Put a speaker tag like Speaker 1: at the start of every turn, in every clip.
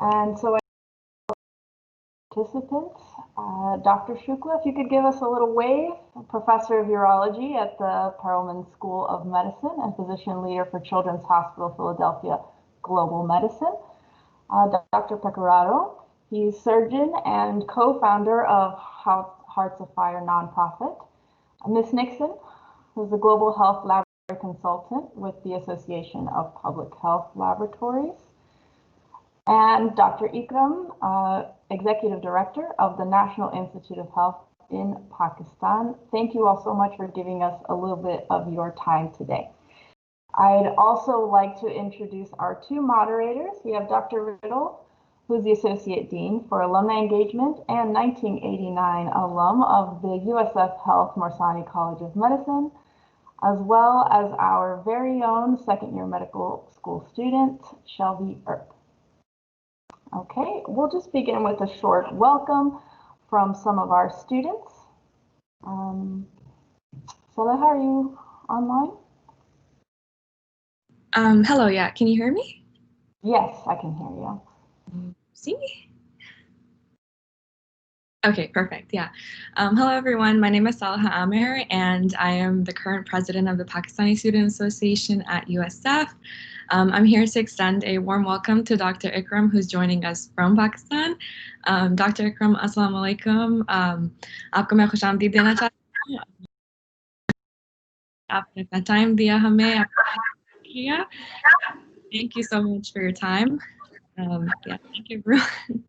Speaker 1: And so, participants, Dr. Shukla, if you could give us a little wave, Professor of Urology at the Perelman School of Medicine and Physician Leader for Children's Hospital Philadelphia Global Medicine. Dr. Pecoraro, he's surgeon and co-founder of Hearts of Fire nonprofit. Ms. Nixon, who's a global health laboratory consultant with the Association of Public Health Laboratories. And Dr. Ikram, Executive Director of the National Institute of Health in Pakistan. Thank you all so much for giving us a little bit of your time today. I'd also like to introduce our two moderators. We have Dr. Riddle, who's the Associate Dean for Alumni Engagement and 1989 alum of the USF Health Morsani College of Medicine, as well as our very own second-year medical school student, Shelby Earp. Okay, we'll just begin with a short welcome from some of our students. Salah, are you online?
Speaker 2: Hello, yeah, can you hear me?
Speaker 1: Yes, I can hear you.
Speaker 2: See me? Okay, perfect, yeah. Hello, everyone. My name is Salah Amir, and I am the current president of the Pakistani Student Association at USF. I'm here to extend a warm welcome to Dr. Ikram, who's joining us from Pakistan. Dr. Ikram, assalamu alaikum. आपको मैं खुश आमदीद देना चाहती हूँ. आपने अपना time दिया हमें. Thank you so much for your time. Yeah, thank you, everyone.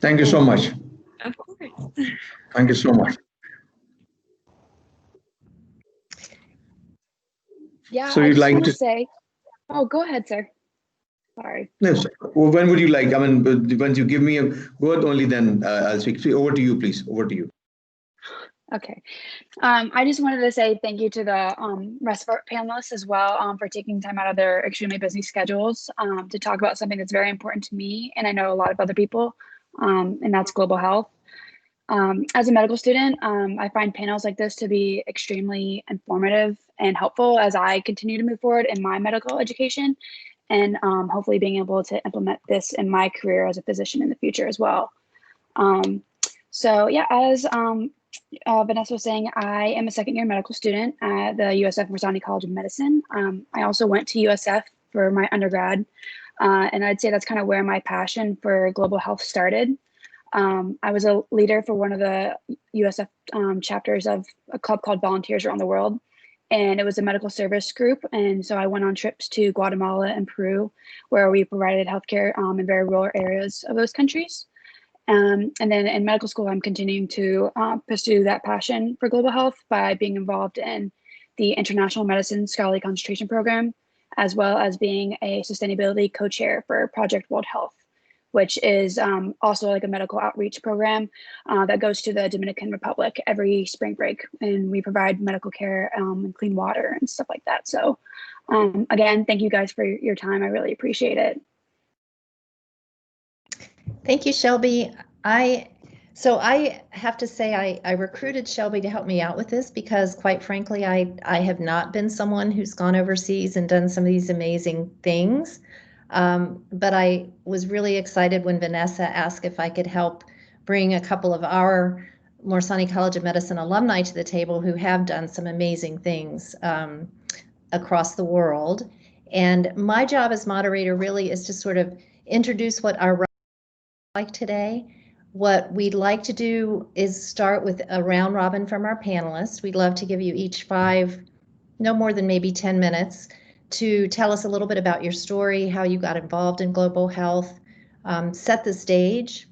Speaker 3: Thank you so much.
Speaker 2: Of course.
Speaker 3: Thank you so much.
Speaker 4: Yeah,
Speaker 3: so you'd like to
Speaker 4: say, oh, go ahead, sir. Sorry.
Speaker 3: Yes. Well, when would you like? I mean, once you give me a word only, then I'll speak. So over to you, please. Over to you.
Speaker 4: Okay. I just wanted to say thank you to the rest of our panelists as well for taking time out of their extremely busy schedules to talk about something that's very important to me, and I know a lot of other people, and that's global health. As a medical student, I find panels like this to be extremely informative and helpful as I continue to move forward in my medical education, and hopefully being able to implement this in my career as a physician in the future as well. So yeah, as Vanessa was saying, I am a second-year medical student at the USF Morsani College of Medicine. I also went to USF for my undergrad, and I'd say that's kind of where my passion for global health started. I was a leader for one of the USF chapters of a club called Volunteers Around the World, and it was a medical service group. And so I went on trips to Guatemala and Peru, where we provided healthcare in very rural areas of those countries. And then in medical school, I'm continuing to pursue that passion for global health by being involved in the International Medicine Scholarly Concentration Program, as well as being a sustainability co-chair for Project World Health, which is also like a medical outreach program that goes to the Dominican Republic every spring break. And we provide medical care and clean water and stuff like that. So again, thank you guys for your time. I really appreciate it.
Speaker 5: Thank you, Shelby. So I have to say I recruited Shelby to help me out with this because, quite frankly, I have not been someone who's gone overseas and done some of these amazing things. But I was really excited when Vanessa asked if I could help bring a couple of our Morsani College of Medicine alumni to the table who have done some amazing things across the world. And my job as moderator really is to sort of introduce what our like today. What we'd like to do is start with a round robin from our panelists. We'd love to give you each 5, no more than maybe 10 minutes to tell us a little bit about your story, how you got involved in global health, set the stage.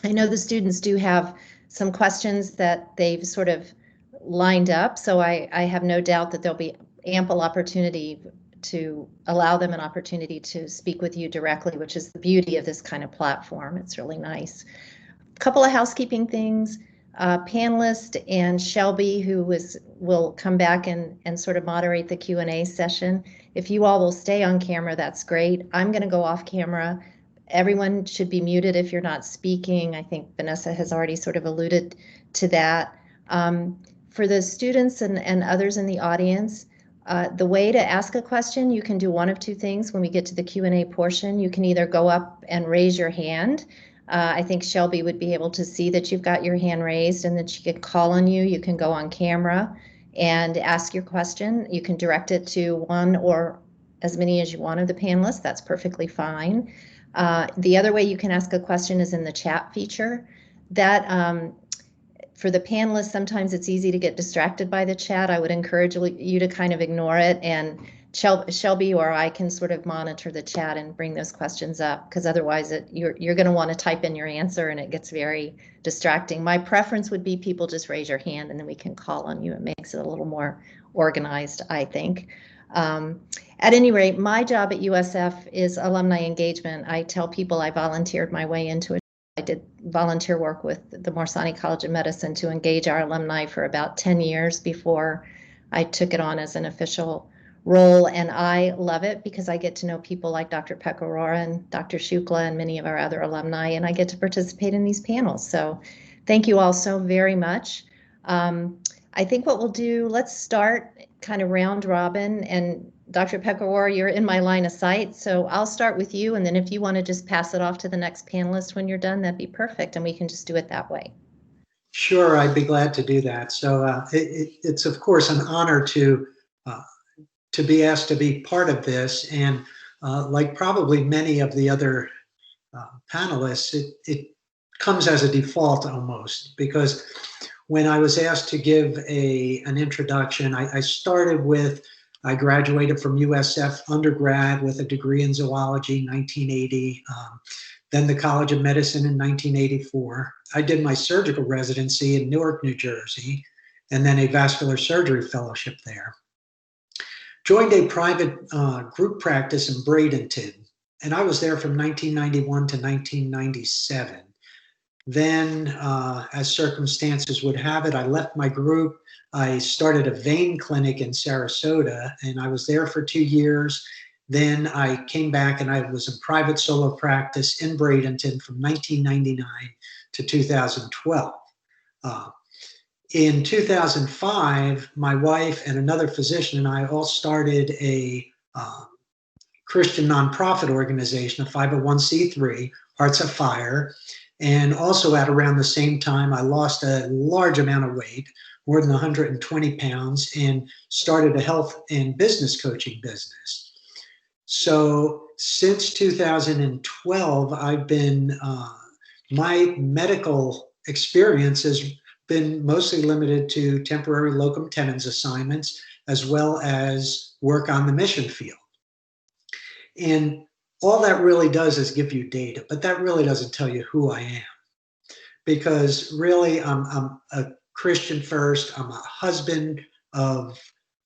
Speaker 5: I know the students do have some questions that they've sort of lined up, so I have no doubt that there'll be ample opportunity to allow them an opportunity to speak with you directly, which is the beauty of this kind of platform. It's really nice. A couple of housekeeping things. Panelist and Shelby, who will come back and sort of moderate the Q&A session. If you all will stay on camera, that's great. I'm going to go off camera. Everyone should be muted if you're not speaking. I think Vanessa has already sort of alluded to that. For the students and others in the audience, The way to ask a question, you can do one of two things when we get to the Q&A portion. You can either go up and raise your hand. I think Shelby would be able to see that you've got your hand raised and that she could call on you. You can go on camera and ask your question. You can direct it to one or as many as you want of the panelists. That's perfectly fine. The other way you can ask a question is in the chat feature. That for the panelists, sometimes it's easy to get distracted by the chat. I would encourage you to kind of ignore it, and Shelby or I can sort of monitor the chat and bring those questions up, because otherwise you're going to want to type in your answer and it gets very distracting. My preference would be people just raise your hand and then we can call on you. It makes it a little more organized, I think. At any rate, my job at USF is alumni engagement. I tell people I volunteered my way into it. I did volunteer work with the Morsani College of Medicine to engage our alumni for about 10 years before I took it on as an official role. And I love it because I get to know people like Dr. Pecorora and Dr. Shukla and many of our other alumni, and I get to participate in these panels. So thank you all so very much. I think what we'll do, let's start kind of round robin, and Dr. Pecorora, you're in my line of sight, so I'll start with you, and then if you want to just pass it off to the next panelist when you're done, that'd be perfect, and we can just do it that way.
Speaker 6: Sure, I'd be glad to do that. So it's of course an honor to be asked to be part of this, and like probably many of the other panelists, it comes as a default almost, because when I was asked to give an introduction, I started with, I graduated from USF undergrad with a degree in zoology, 1980, then the College of Medicine in 1984. I did my surgical residency in Newark, New Jersey, and then a vascular surgery fellowship there. Joined a private group practice in Bradenton, and I was there from 1991 to 1997. Then, as circumstances would have it, I left my group. I started a vein clinic in Sarasota, and I was there for 2 years. Then I came back and I was in private solo practice in Bradenton from 1999 to 2012. In 2005, my wife and another physician and I all started a Christian nonprofit organization, a 501c3, Hearts of Fire. And also at around the same time, I lost a large amount of weight, more than 120 pounds, and started a health and business coaching business. So since 2012, I've been, my medical experience has been mostly limited to temporary locum tenens assignments, as well as work on the mission field. And all that really does is give you data, but that really doesn't tell you who I am. Because really, I'm a Christian first. I'm a husband of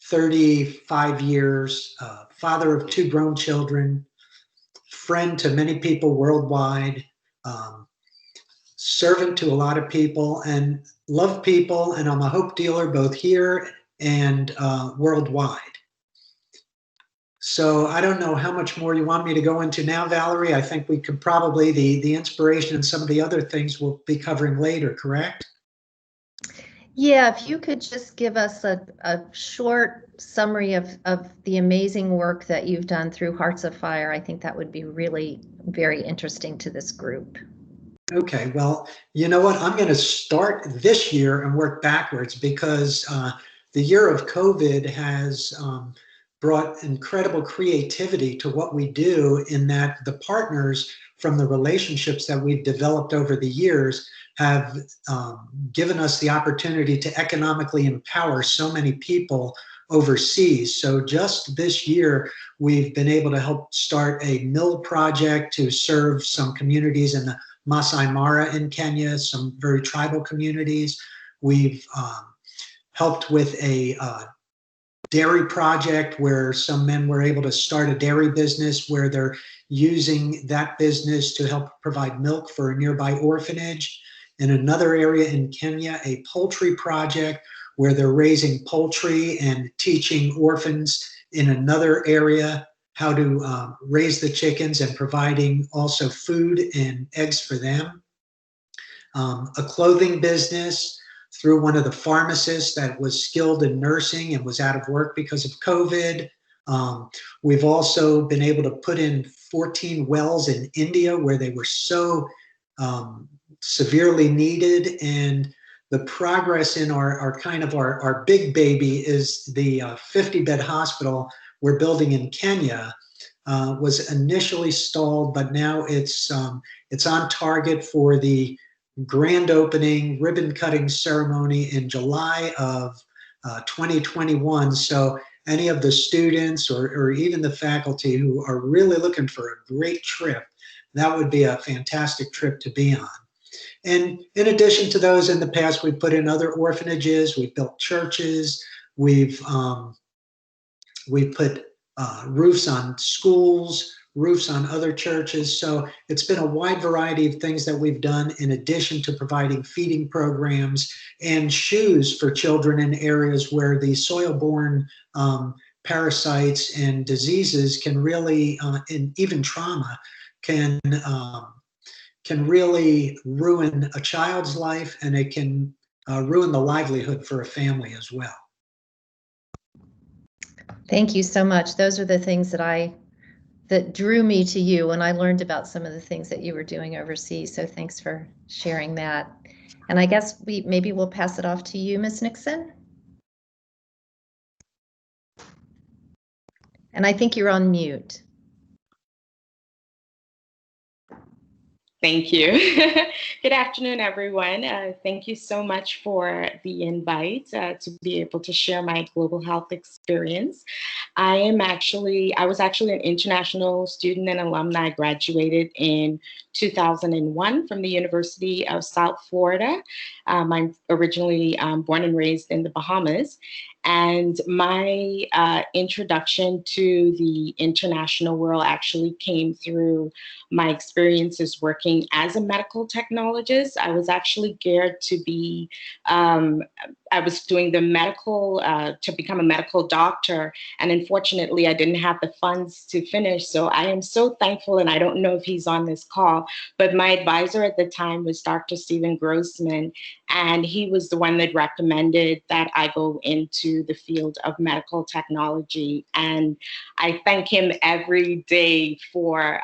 Speaker 6: 35 years, father of 2 grown children, friend to many people worldwide, servant to a lot of people, and love people. And I'm a hope dealer both here and worldwide. So I don't know how much more you want me to go into now, Valerie. I think we could probably, the inspiration and some of the other things we'll be covering later, correct?
Speaker 5: Yeah, if you could just give us a short summary of the amazing work that you've done through Hearts of Fire, I think that would be really very interesting to this group. Okay, well, you know what? I'm going to start this year and work backwards, because the year of COVID has brought incredible creativity to what we do, in that the partners from the relationships that we've developed over the years have given us the opportunity to economically empower so many people overseas. So just this year, we've been able to help start a mill project to serve some communities in the Masai Mara in Kenya, some very tribal communities. We've helped with a dairy project where some men were able to start a dairy business where they're using that business to help provide milk for a nearby orphanage. In another area in Kenya, a poultry project where they're raising poultry and teaching orphans in another area how to raise the chickens, and providing also food and eggs for them. A clothing business
Speaker 6: through one of the pharmacists that was skilled in nursing and was out of work because of COVID. We've also been able to put in 14 wells in India where they were so severely needed. And the progress in our big baby is the 50-bed hospital we're building in Kenya. Was initially stalled, but now it's on target for the grand opening ribbon cutting ceremony in July of 2021. So any of the students or even the faculty who are really looking for a great trip, that would be a fantastic trip to be on. And in addition to those, in the past, we've put in other orphanages, we've built churches, we've put roofs on schools, roofs on other churches. So it's been a wide variety of things that we've done in addition to providing feeding programs and shoes for children in areas where the soil-borne parasites and diseases can really, and even trauma, can really ruin a child's life, and it can ruin the livelihood for a family as well.
Speaker 5: Thank you so much. Those are the things that drew me to you when I learned about some of the things that you were doing overseas. So thanks for sharing that. And I guess maybe we'll pass it off to you, Ms. Nixon. And I think you're on mute.
Speaker 7: Thank you. Good afternoon, everyone. Thank you so much for the invite to be able to share my global health experience. I was actually an international student and alumni. I graduated in 2001 from the University of South Florida. I'm originally born and raised in the Bahamas. And my introduction to the international world actually came through my experiences working as a medical technologist. I was actually geared to be, I was doing the medical, to become a medical doctor. And unfortunately, I didn't have the funds to finish. So I am so thankful, and I don't know if he's on this call, but my advisor at the time was Dr. Stephen Grossman. And he was the one that recommended that I go into the field of medical technology. And I thank him every day for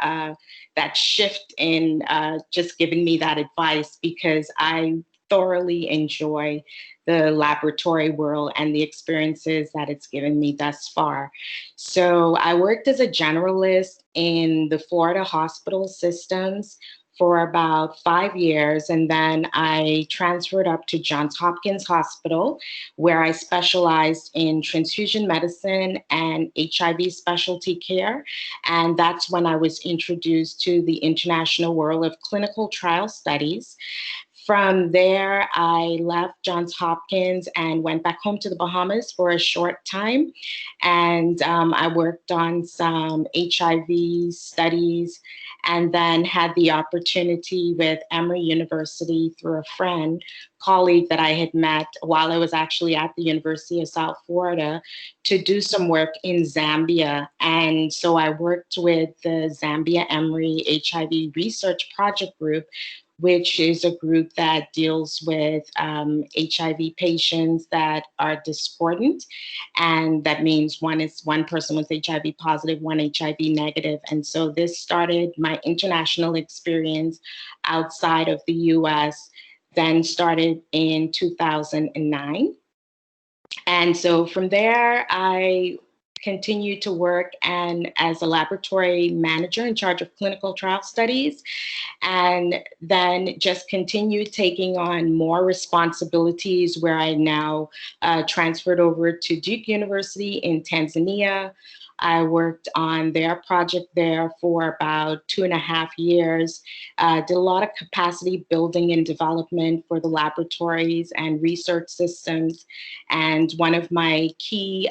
Speaker 7: that shift in just giving me that advice, because I thoroughly enjoy the laboratory world and the experiences that it's given me thus far. So I worked as a generalist in the Florida hospital systems for about 5 years. And then I transferred up to Johns Hopkins Hospital, where I specialized in transfusion medicine and HIV specialty care. And that's when I was introduced to the international world of clinical trial studies. From there, I left Johns Hopkins and went back home to the Bahamas for a short time. And I worked on some HIV studies, and then had the opportunity with Emory University through a colleague that I had met while I was actually at the University of South Florida, to do some work in Zambia. And so I worked with the Zambia Emory HIV Research Project Group, which is a group that deals with HIV patients that are discordant. And that means one person was HIV positive, one HIV negative. And so this started my international experience outside of the US, then started in 2009. And so from there, I continued to work as a laboratory manager in charge of clinical trial studies, and then just continued taking on more responsibilities, where I now transferred over to Duke University in Tanzania. I worked on their project there for about 2.5 years, did a lot of capacity building and development for the laboratories and research systems. And one of my key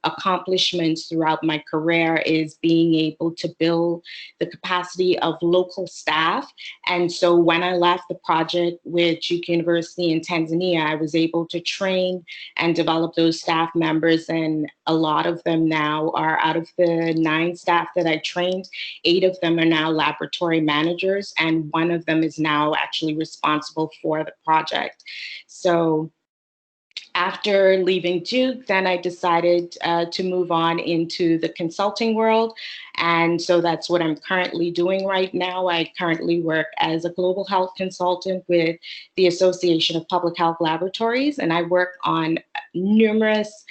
Speaker 7: accomplishments throughout my career is being able to build the capacity of local staff. And so when I left the project with Duke University in Tanzania, I was able to train and develop those staff members, and a lot of them now are out of the 9 staff that I trained, 8 of them are now laboratory managers, and 1 of them is now actually responsible for the project. So after leaving Duke, then I decided to move on into the consulting world. And so that's what I'm currently doing right now. I currently work as a global health consultant with the Association of Public Health Laboratories, and I work on numerous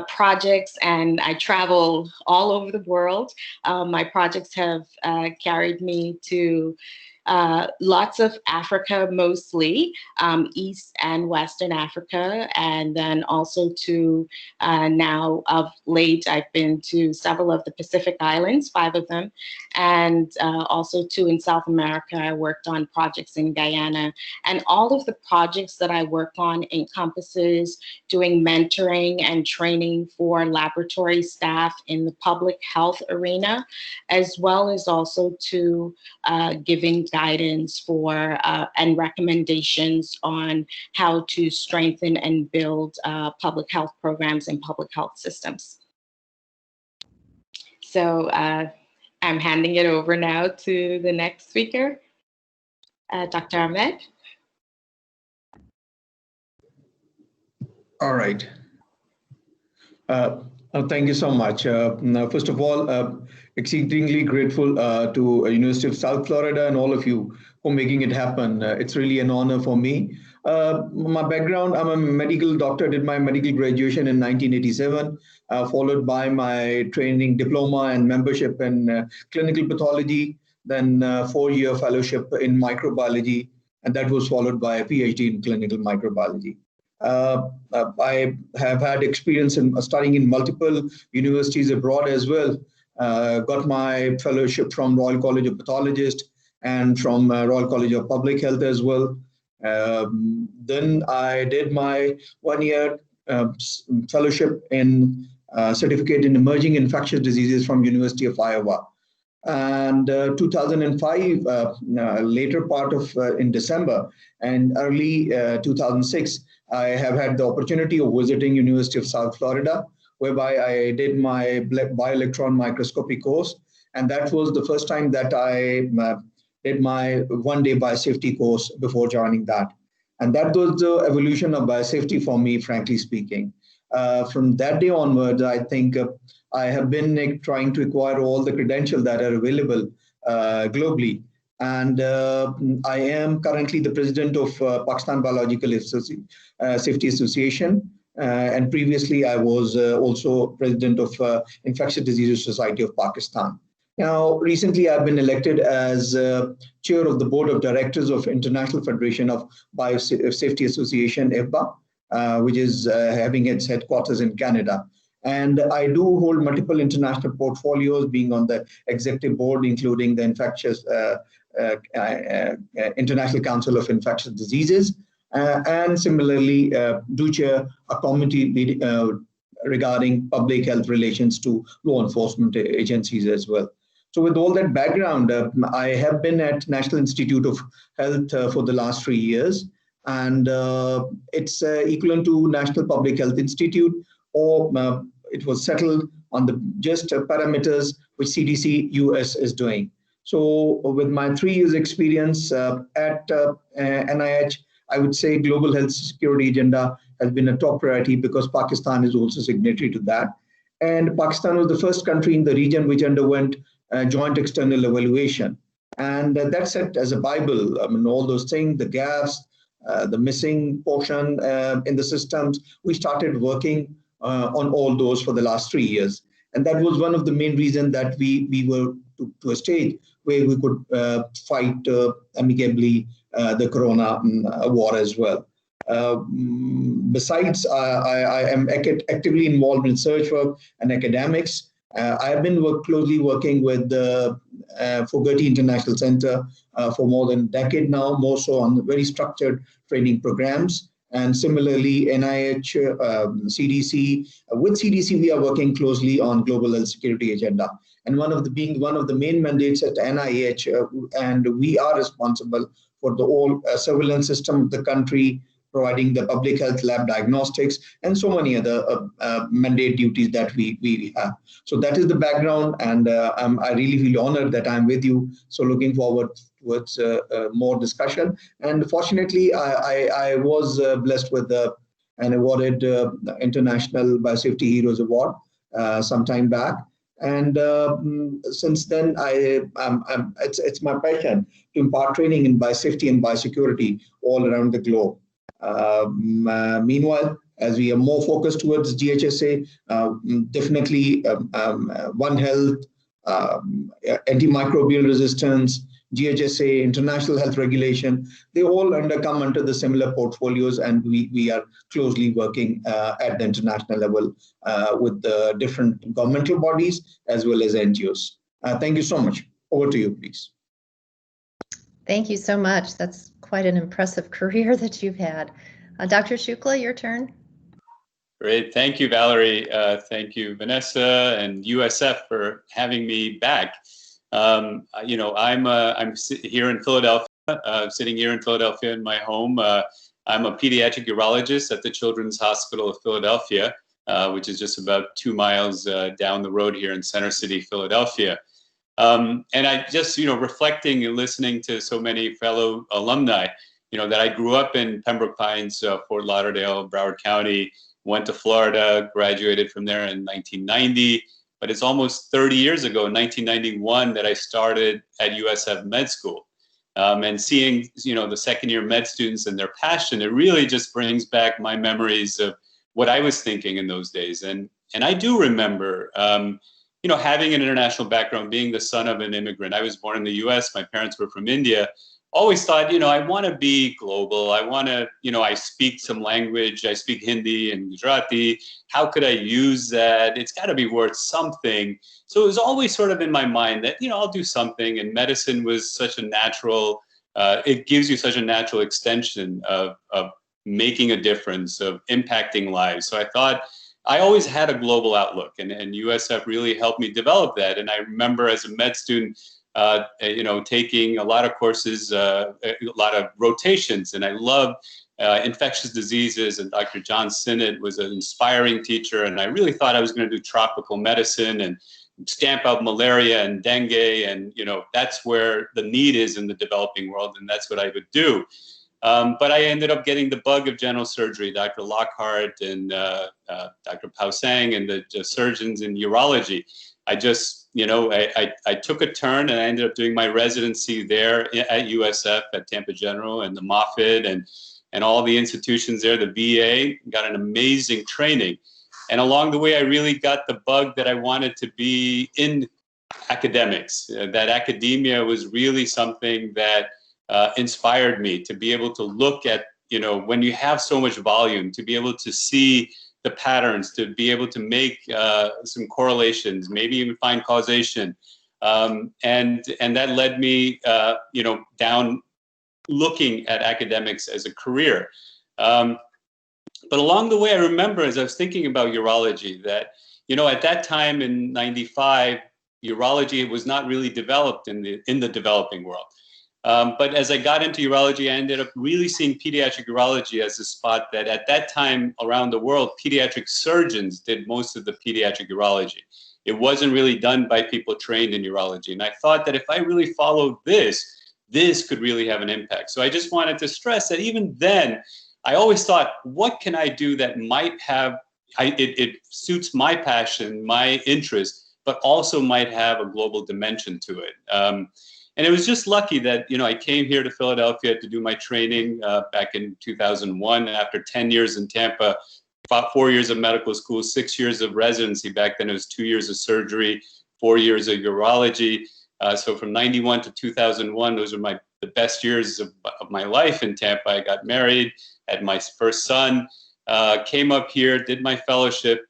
Speaker 7: projects, and I travel all over the world. My projects have carried me to lots of Africa, mostly East and Western Africa, and then also to now of late, I've been to several of the Pacific Islands, 5 of them, and also to in South America. I worked on projects in Guyana, and all of the projects that I work on encompasses doing mentoring and training for laboratory staff in the public health arena, as well as also to giving guidance for and recommendations on how to strengthen and build public health programs and public health systems. So I'm handing it over now to the next speaker, Dr. Ahmed.
Speaker 3: All right. Thank you so much. First of all, exceedingly grateful to University of South Florida and all of you for making it happen. It's really an honor for me. My background, I'm a medical doctor, did my medical graduation in 1987, followed by my training diploma and membership in clinical pathology, then 4-year fellowship in microbiology, and that was followed by a PhD in clinical microbiology. I have had experience in studying in multiple universities abroad as well. Got my fellowship from Royal College of Pathologists and from Royal College of Public Health as well. Then I did my 1-year fellowship in certificate in emerging infectious diseases from University of Iowa. And 2005, later part of in December and early 2006, I have had the opportunity of visiting University of South Florida, whereby I did my bioelectron microscopy course. And that was the first time that I did my 1-day biosafety course before joining that. And that was the evolution of biosafety for me, frankly speaking. From that day onwards, I think I have been trying to acquire all the credentials that are available globally. And I am currently the president of Pakistan Biological Safety Association. And previously, I was also president of Infectious Diseases Society of Pakistan. Now, recently, I've been elected as chair of the board of directors of International Federation of Biosafety Association, IFBA, which is having its headquarters in Canada. And I do hold multiple international portfolios, being on the executive board, including the International Council of Infectious Diseases, and similarly do chair a committee regarding public health relations to law enforcement agencies as well. So with all that background, I have been at National Institute of Health for the last 3 years, and it's equivalent to National Public Health Institute, or it was settled on the just parameters which CDC US is doing. So with my 3 years experience at NIH, I would say global health security agenda has been a top priority because Pakistan is also signatory to that. And Pakistan was the first country in the region which underwent joint external evaluation. And that set as a Bible, I mean, all those things, the gaps, the missing portion in the systems, we started working on all those for the last 3 years. And that was one of the main reasons that we were to a stage where we could fight amicably the corona war as well. Besides, I am actively involved in research work and academics. I have been closely working with the Fogarty International Center for more than a decade now, more so on very structured training programs. And similarly, NIH, CDC, with CDC, we are working closely on global health security agenda. And one of the main mandates at NIH, and we are responsible for the whole surveillance system of the country, providing the public health lab diagnostics, and so many other mandate duties that we have. So that is the background, and I really feel honored that I'm with you. So looking forward towards more discussion. And fortunately, I was blessed with an awarded International Biosafety Heroes Award some time back. And since then, it's my passion to impart training in biosafety and biosecurity all around the globe. Meanwhile, as we are more focused towards GHSA, definitely One Health, antimicrobial resistance, GHSA, international health regulation, they all come under the similar portfolios, and we are closely working at the international level with the different governmental bodies as well as NGOs. Thank you so much. Over to you, please.
Speaker 5: Thank you so much. That's quite an impressive career that you've had. Dr. Shukla, your turn.
Speaker 8: Great. Thank you, Valerie. Thank you, Vanessa and USF for having me back. I'm here in Philadelphia, sitting here in Philadelphia in my home. I'm a pediatric urologist at the Children's Hospital of Philadelphia, which is just about 2 miles down the road here in Center City, Philadelphia. And I just, reflecting and listening to so many fellow alumni, that I grew up in Pembroke Pines, Fort Lauderdale, Broward County, went to Florida, graduated from there in 1990. But it's almost 30 years ago, in 1991, that I started at USF Med School. And seeing, the second year med students and their passion, it really just brings back my memories of what I was thinking in those days. And I do remember, having an international background, being the son of an immigrant. I was born in the US, my parents were from India. Always thought, I want to be global. I want to, I speak some language. I speak Hindi and Gujarati. How could I use that? It's got to be worth something. So it was always sort of in my mind that, I'll do something. And medicine was such a natural, it gives you such a natural extension of making a difference, of impacting lives. So I thought I always had a global outlook, and USF really helped me develop that. And I remember as a med student, taking a lot of courses, a lot of rotations, and I loved infectious diseases. And Dr. John Sinnott was an inspiring teacher, and I really thought I was going to do tropical medicine and stamp out malaria and dengue, and that's where the need is in the developing world, and that's what I would do. But I ended up getting the bug of general surgery. Dr. Lockhart and Dr. Pausang and the surgeons in urology. I just, I took a turn, and I ended up doing my residency there at USF, at Tampa General, and the Moffitt, and all the institutions there, the VA, got an amazing training. And along the way, I really got the bug that I wanted to be in academics, that academia was really something that inspired me to be able to look at, when you have so much volume, to be able to see the patterns, to be able to make some correlations, maybe even find causation. And that led me, down looking at academics as a career. But along the way, I remember as I was thinking about urology that, at that time in '95, urology was not really developed in the developing world. But as I got into urology, I ended up really seeing pediatric urology as a spot that at that time around the world, pediatric surgeons did most of the pediatric urology. It wasn't really done by people trained in urology. And I thought that if I really followed this could really have an impact. So I just wanted to stress that even then, I always thought, what can I do that might have, it suits my passion, my interest, but also might have a global dimension to it. And it was just lucky that, I came here to Philadelphia to do my training back in 2001 after 10 years in Tampa, about 4 years of medical school, 6 years of residency. Back then it was 2 years of surgery, 4 years of urology. So from 91 to 2001, those were the best years of my life in Tampa. I got married, had my first son, came up here, did my fellowship,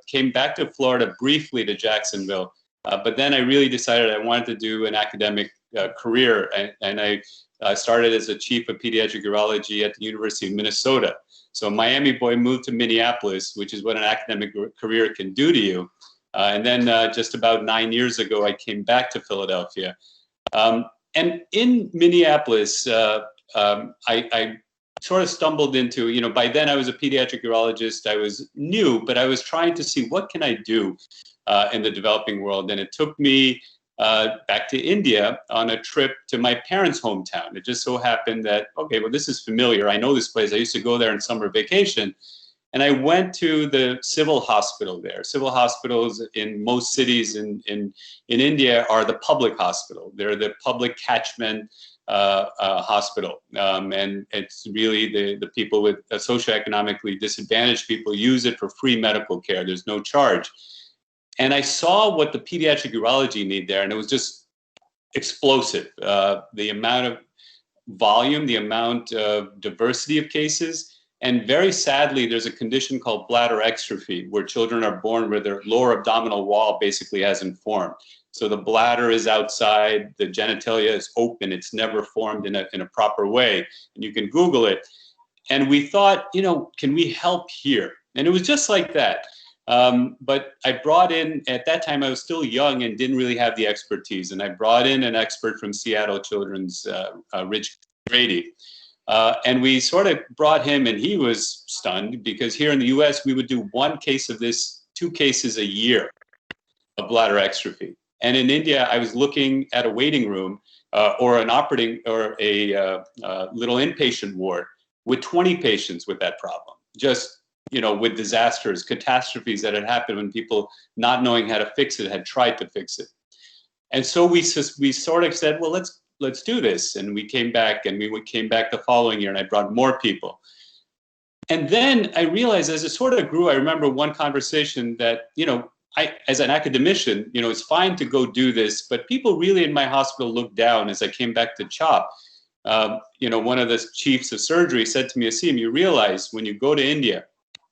Speaker 8: came back to Florida briefly to Jacksonville. But then I really decided I wanted to do an academic career, and I started as a chief of pediatric urology at the University of Minnesota. So Miami boy moved to Minneapolis, which is what an academic career can do to you. And then just about 9 years ago, I came back to Philadelphia. And in Minneapolis, I sort of stumbled into, by then I was a pediatric urologist. I was new, but I was trying to see what can I do in the developing world. And it took me back to India on a trip to my parents' hometown. It just so happened that, okay, well, this is familiar. I know this place. I used to go there on summer vacation. And I went to the civil hospital there. Civil hospitals in most cities in India are the public hospital. They're the public catchment hospital. And it's really the people with socioeconomically disadvantaged people use it for free medical care. There's no charge. And I saw what the pediatric urology need there, and it was just explosive. The amount of volume, the amount of diversity of cases. And very sadly, there's a condition called bladder exstrophy, where children are born where their lower abdominal wall basically hasn't formed. So the bladder is outside, the genitalia is open, it's never formed in a proper way. And you can Google it. And we thought, can we help here? And it was just like that. But I brought in, at that time, I was still young and didn't really have the expertise. And I brought in an expert from Seattle Children's, Rich Grady. And we sort of brought him, and he was stunned because here in the US, we would do 1 case of this, 2 cases a year of bladder exstrophy. And in India, I was looking at a waiting room or an operating or a little inpatient ward with 20 patients with that problem, just, with disasters, catastrophes that had happened when people not knowing how to fix it had tried to fix it. And so we sort of said, well, let's do this. And we came back, and we came back the following year, and I brought more people. And then I realized as it sort of grew, I remember one conversation that, I, as an academician, it's fine to go do this, but people really in my hospital looked down as I came back to CHOP. One of the chiefs of surgery said to me, Asim, you realize when you go to India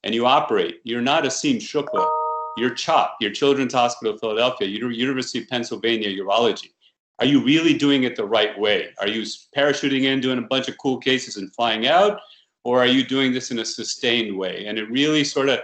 Speaker 8: and you operate, you're not Asim Shukla, you're CHOP, you're Children's Hospital of Philadelphia, University of Pennsylvania Urology. Are you really doing it the right way? Are you parachuting in, doing a bunch of cool cases and flying out? Or are you doing this in a sustained way? And it really sort of,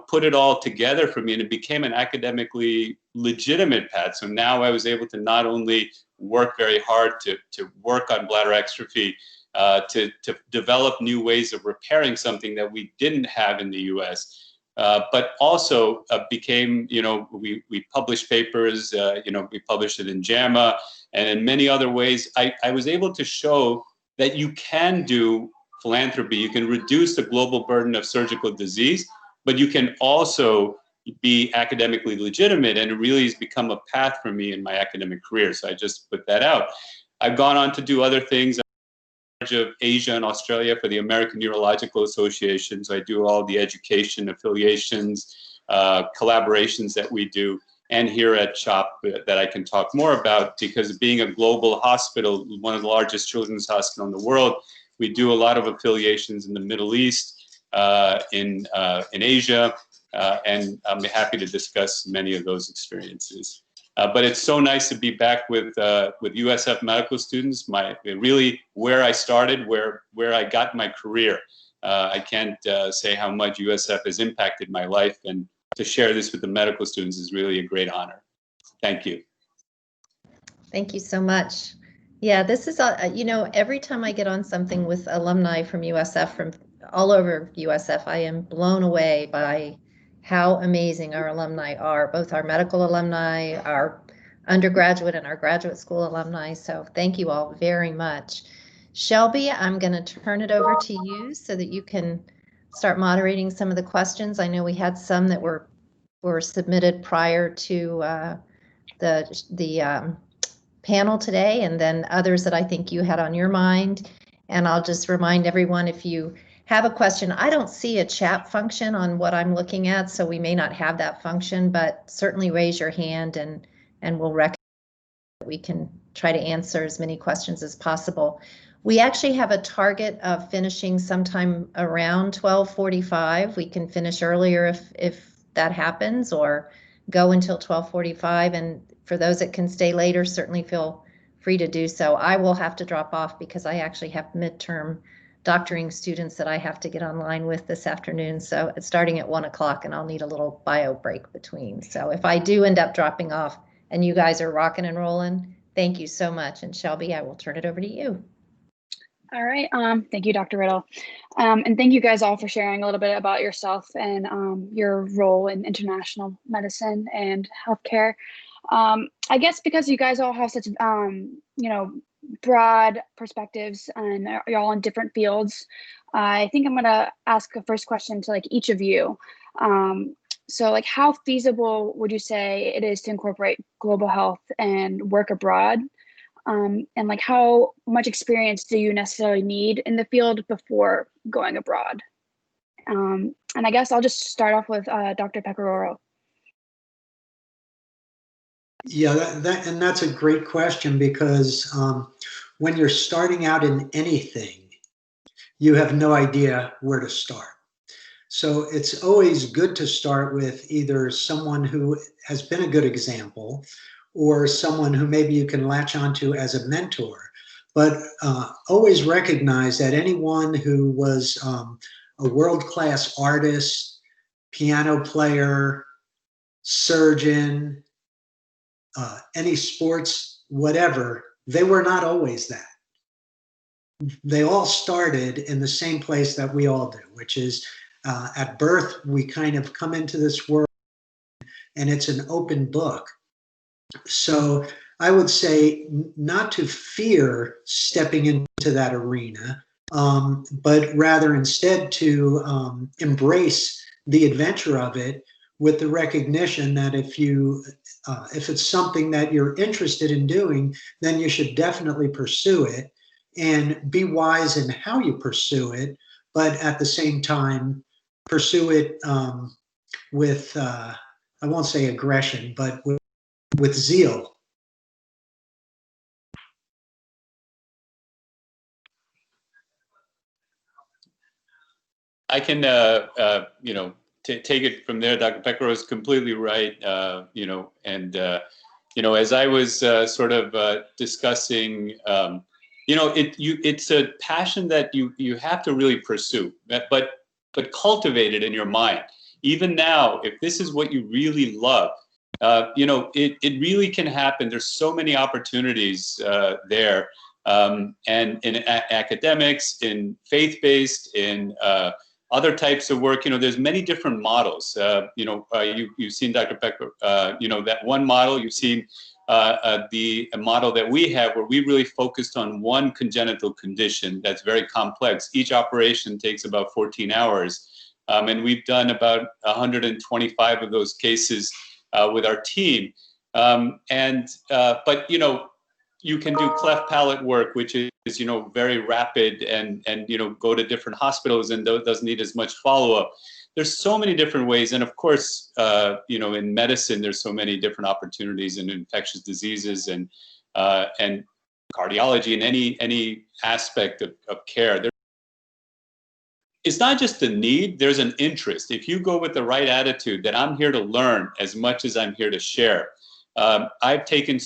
Speaker 8: put it all together for me, and it became an academically legitimate path. So now I was able to not only work very hard to work on bladder exstrophy, to develop new ways of repairing something that we didn't have in the US, but also became, we published papers, we published it in JAMA, and in many other ways, I was able to show that you can do philanthropy, you can reduce the global burden of surgical disease, but you can also be academically legitimate, and it really has become a path for me in my academic career. So I just put that out. I've gone on to do other things. I'm in charge of Asia and Australia for the American Urological Association. So I do all the education, affiliations, collaborations that we do, and here at CHOP that I can talk more about, because being a global hospital, one of the largest children's hospitals in the world, we do a lot of affiliations in the Middle East, in Asia, and I'm happy to discuss many of those experiences. But it's so nice to be back with USF medical students. Really where I started, where I got my career. I can't say how much USF has impacted my life, and to share this with the medical students is really a great honor. Thank you.
Speaker 5: Thank you so much. Yeah, this is, every time I get on something with alumni from USF, from all over USF, I am blown away by how amazing our alumni are, both our medical alumni, our undergraduate and our graduate school alumni. So thank you all very much. Shelby, I'm going to turn it over to you so that you can start moderating some of the questions. I know we had some that were submitted prior to the panel today, and then others that I think you had on your mind. And I'll just remind everyone, if you have a question, I don't see a chat function on what I'm looking at, so we may not have that function, but certainly raise your hand and we'll recognize that we can try to answer as many questions as possible. We actually have a target of finishing sometime around 12:45. We can finish earlier if that happens, or go until 12:45. And for those that can stay later, certainly feel free to do so. I will have to drop off because I actually have midterm doctoring students that I have to get online with this afternoon. So it's starting at 1 o'clock, and I'll need a little bio break between. So if I do end up dropping off and you guys are rocking and rolling, thank you so much. And Shelby, I will turn it over to you.
Speaker 4: All right. Thank you, Dr. Riddle. And thank you guys all for sharing a little bit about yourself and your role in international medicine and healthcare. I guess because you guys all have such, broad perspectives and you're all in different fields, I think I'm going to ask a first question to like each of you. So like how feasible would you say it is to incorporate global health and work abroad? And like how much experience do you necessarily need in the field before going abroad? And I guess I'll just start off with Dr. Pecoraro.
Speaker 6: Yeah, that's a great question because when you're starting out in anything, you have no idea where to start. So it's always good to start with either someone who has been a good example or someone who maybe you can latch onto as a mentor. But always recognize that anyone who was a world-class artist, piano player, surgeon, any sports, whatever, they were not always that. They all started in the same place that we all do, which is at birth, we kind of come into this world and it's an open book. So I would say not to fear stepping into that arena, but rather instead to embrace the adventure of it with the recognition that if it's something that you're interested in doing, then you should definitely pursue it and be wise in how you pursue it, but at the same time, pursue it with, I won't say aggression, but with zeal.
Speaker 8: I can, take it from there. Dr. Pecoraro is completely right. As I was sort of discussing, it's a passion that you have to really pursue, but cultivate it in your mind. Even now, if this is what you really love, it really can happen. There's so many opportunities there, and in academics, in faith-based, in other types of work. There's many different models. You've seen Dr. Pecker, that one model. You've seen the model that we have, where we really focused on one congenital condition that's very complex. Each operation takes about 14 hours. And we've done about 125 of those cases with our team. But you can do cleft palate work, which is very rapid and go to different hospitals and doesn't need as much follow-up. There's so many different ways, and of course, in medicine, there's so many different opportunities in infectious diseases and cardiology and any aspect of care. It's not just a need, there's an interest. If you go with the right attitude that I'm here to learn as much as I'm here to share. I've taken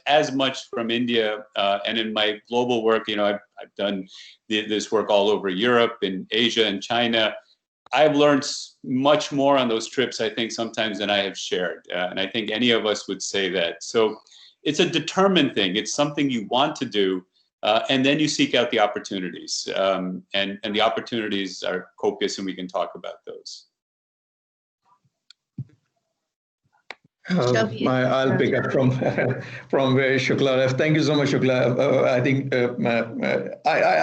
Speaker 8: as much from India, and in my global work, I've done this work all over Europe and Asia and China. I've learned much more on those trips, I think, sometimes than I have shared. And I think any of us would say that. So it's a determined thing. It's something you want to do. And then you seek out the opportunities. And the opportunities are copious, and we can talk about those.
Speaker 3: I'll pick up from where Shukla left. Thank you so much, Shukla. I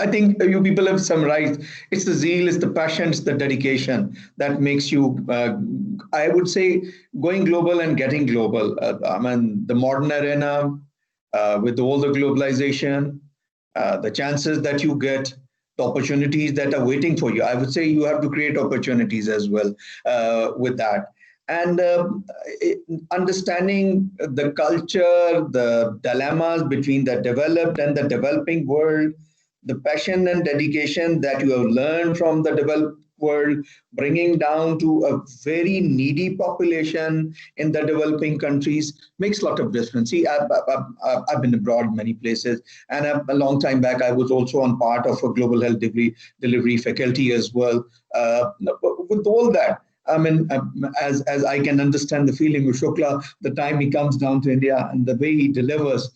Speaker 3: think you people have summarized. It's the zeal, it's the passion, it's the dedication that makes you, I would say, going global and getting global. The modern arena, with all the globalization, the chances that you get, the opportunities that are waiting for you. I would say you have to create opportunities as well with that. And understanding the culture, the dilemmas between the developed and the developing world, the passion and dedication that you have learned from the developed world, bringing down to a very needy population in the developing countries makes a lot of difference. See, I've been abroad many places, and a long time back, I was also on part of a global health delivery faculty as well. With all that, I mean, as I can understand the feeling of Shukla, the time he comes down to India and the way he delivers.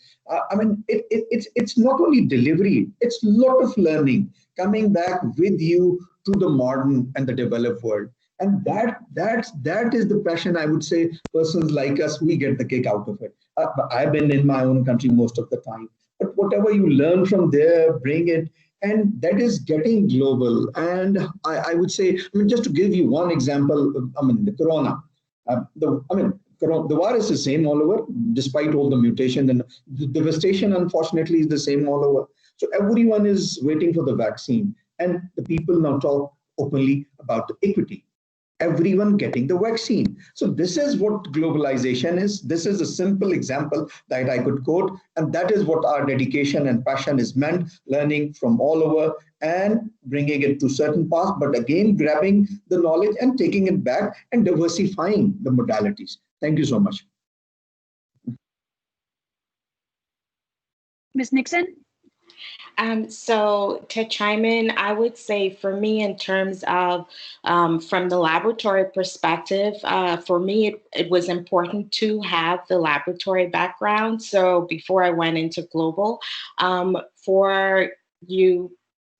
Speaker 3: I mean, it's not only delivery; it's a lot of learning coming back with you to the modern and the developed world. And that is the passion, I would say. Persons like us, we get the kick out of it. I've been in my own country most of the time, but whatever you learn from there, bring it, and that is getting global. And I would say, I mean, just to give you one example, I mean, the corona. The virus is the same all over, despite all the mutation, and the devastation, unfortunately, is the same all over. So everyone is waiting for the vaccine, and the people now talk openly about the equity, everyone getting the vaccine. So this is what globalization is. This is a simple example that I could quote, and that is what our dedication and passion is meant, learning from all over and bringing it to certain paths, but again, grabbing the knowledge and taking it back and diversifying the modalities. Thank you so much.
Speaker 4: Ms. Nixon?
Speaker 7: So to chime in, I would say for me, in terms of from the laboratory perspective, for me, it was important to have the laboratory background. So before I went into global, for you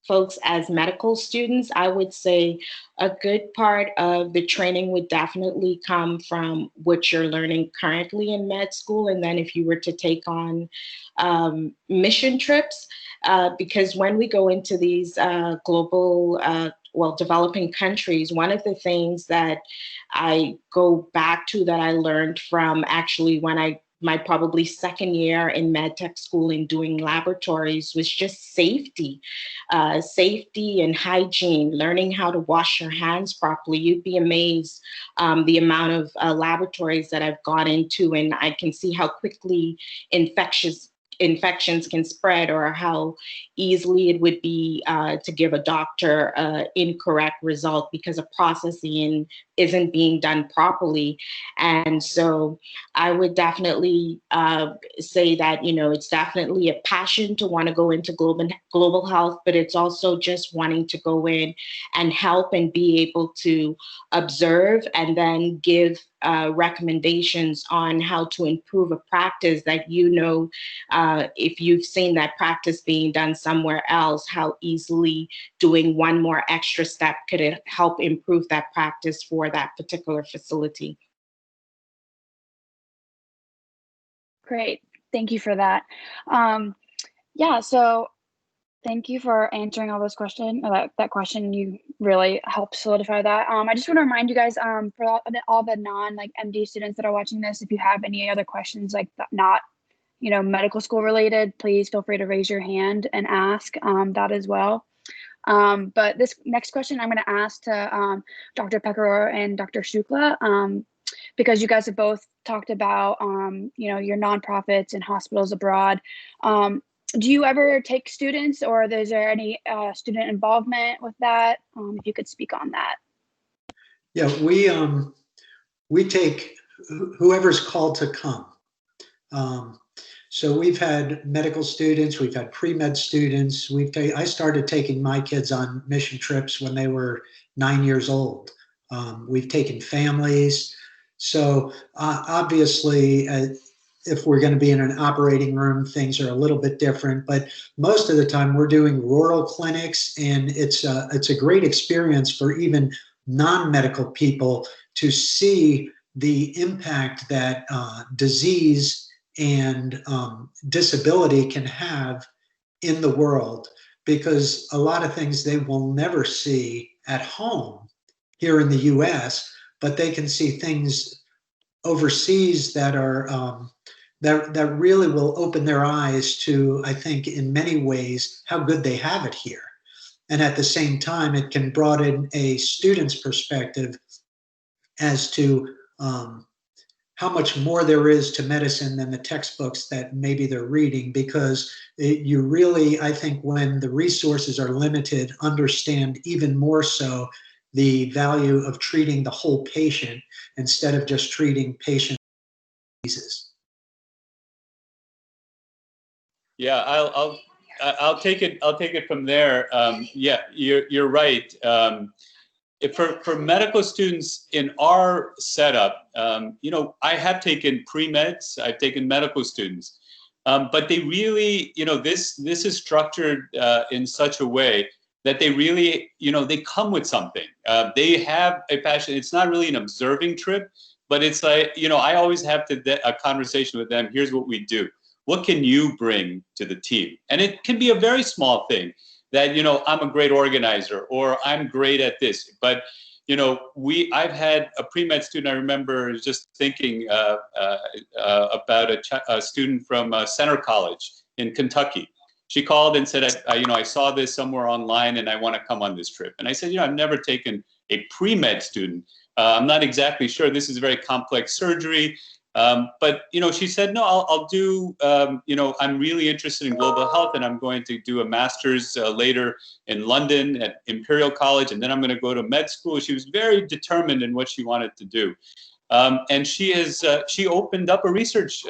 Speaker 7: folks as medical students, I would say a good part of the training would definitely come from what you're learning currently in med school. And then if you were to take on mission trips, because when we go into these global, developing countries, one of the things that I go back to that I learned from actually when my probably second year in med tech school in doing laboratories was just safety and hygiene, learning how to wash your hands properly. You'd be amazed the amount of laboratories that I've gone into, and I can see how quickly infections can spread, or how easily it would be to give a doctor an incorrect result because a processing isn't being done properly. And so I would definitely say that, it's definitely a passion to want to go into global health, but it's also just wanting to go in and help and be able to observe and then give recommendations on how to improve a practice that, if you've seen that practice being done somewhere else, how easily doing one more extra step could help improve that practice for that particular facility.
Speaker 4: Great. Thank you for that. So thank you for answering all those questions. That question, you really helped solidify that. I just want to remind you guys, for all the non-MD students that are watching this, if you have any other questions not medical school related, please feel free to raise your hand and ask that as well. But this next question I'm going to ask to Dr. Pekaror and Dr. Shukla, because you guys have both talked about, your nonprofits and hospitals abroad. Do you ever take students, or is there any student involvement with that? If you could speak on that.
Speaker 6: Yeah, we take whoever's called to come. So we've had medical students, we've had pre-med students. I started taking my kids on mission trips when they were 9 years old. We've taken families. So obviously, if we're going to be in an operating room, things are a little bit different. But most of the time, we're doing rural clinics, and it's a great experience for even non-medical people to see the impact that disease and disability can have in the world, because a lot of things they will never see at home here in the US, but they can see things overseas that are that really will open their eyes to, I think, in many ways, how good they have it here. And at the same time, it can broaden a student's perspective as to how much more there is to medicine than the textbooks that maybe they're reading, because you really, I think, when the resources are limited, understand even more so the value of treating the whole patient instead of just treating patient diseases.
Speaker 8: Yeah, I'll take it from there. Yeah, you're right. for medical students in our setup, I have taken pre-meds, I've taken medical students, but they really, this is structured in such a way that they really, they come with something. They have a passion. It's not really an observing trip, but it's like, I always have a conversation with them. Here's what we do. What can you bring to the team? And it can be a very small thing that, I'm a great organizer or I'm great at this. But, I've had a pre-med student, I remember just thinking about a student from Center College in Kentucky. She called and said, I saw this somewhere online and I want to come on this trip. And I said, I've never taken a pre-med student. I'm not exactly sure. This is very complex surgery. But, she said, no, I'll do, I'm really interested in global health and I'm going to do a master's later in London at Imperial College. And then I'm going to go to med school. She was very determined in what she wanted to do. And she opened up a research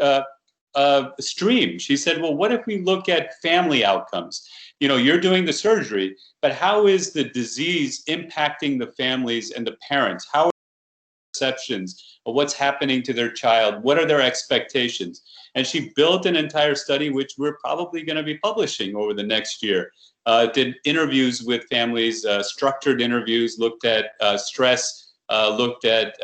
Speaker 8: stream. She said, well, what if we look at family outcomes? You're doing the surgery, but how is the disease impacting the families and the parents? How are perceptions of what's happening to their child? What are their expectations? And she built an entire study, which we're probably going to be publishing over the next year. Did interviews with families, structured interviews, looked at stress, looked at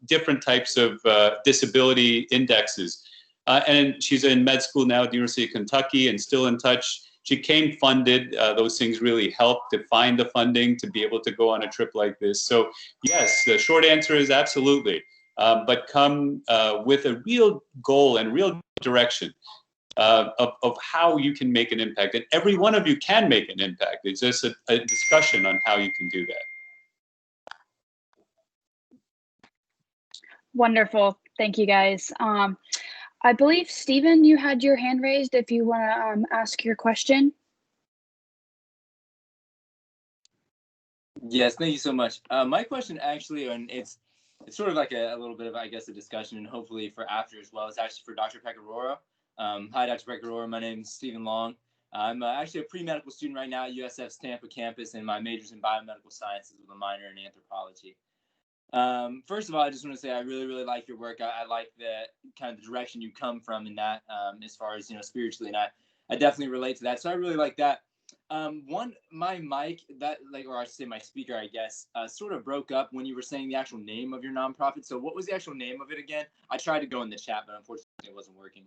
Speaker 8: different types of disability indexes. And she's in med school now at the University of Kentucky and still in touch. She came funded. Those things really helped to find the funding to be able to go on a trip like this. So yes, the short answer is absolutely. But come with a real goal and real direction of how you can make an impact. And every one of you can make an impact. It's just a discussion on how you can do that.
Speaker 4: Wonderful. Thank you, guys. I believe, Stephen, you had your hand raised if you want to ask your question.
Speaker 9: Yes, thank you so much. My question actually, and it's sort of like a little bit of, I guess, a discussion and hopefully for after as well, is actually for Dr. Pecoraro. Hi, Dr. Pecoraro. My name is Stephen Long. I'm actually a pre-medical student right now at USF's Tampa campus, and my major's in biomedical sciences with a minor in anthropology. First of all, I just want to say I really, really like your work. I like the kind of the direction you come from in that, as far as, spiritually, and I definitely relate to that. So I really like that. My mic, or I should say my speaker, I guess, sort of broke up when you were saying the actual name of your nonprofit. So what was the actual name of it again? I tried to go in the chat, but unfortunately it wasn't working.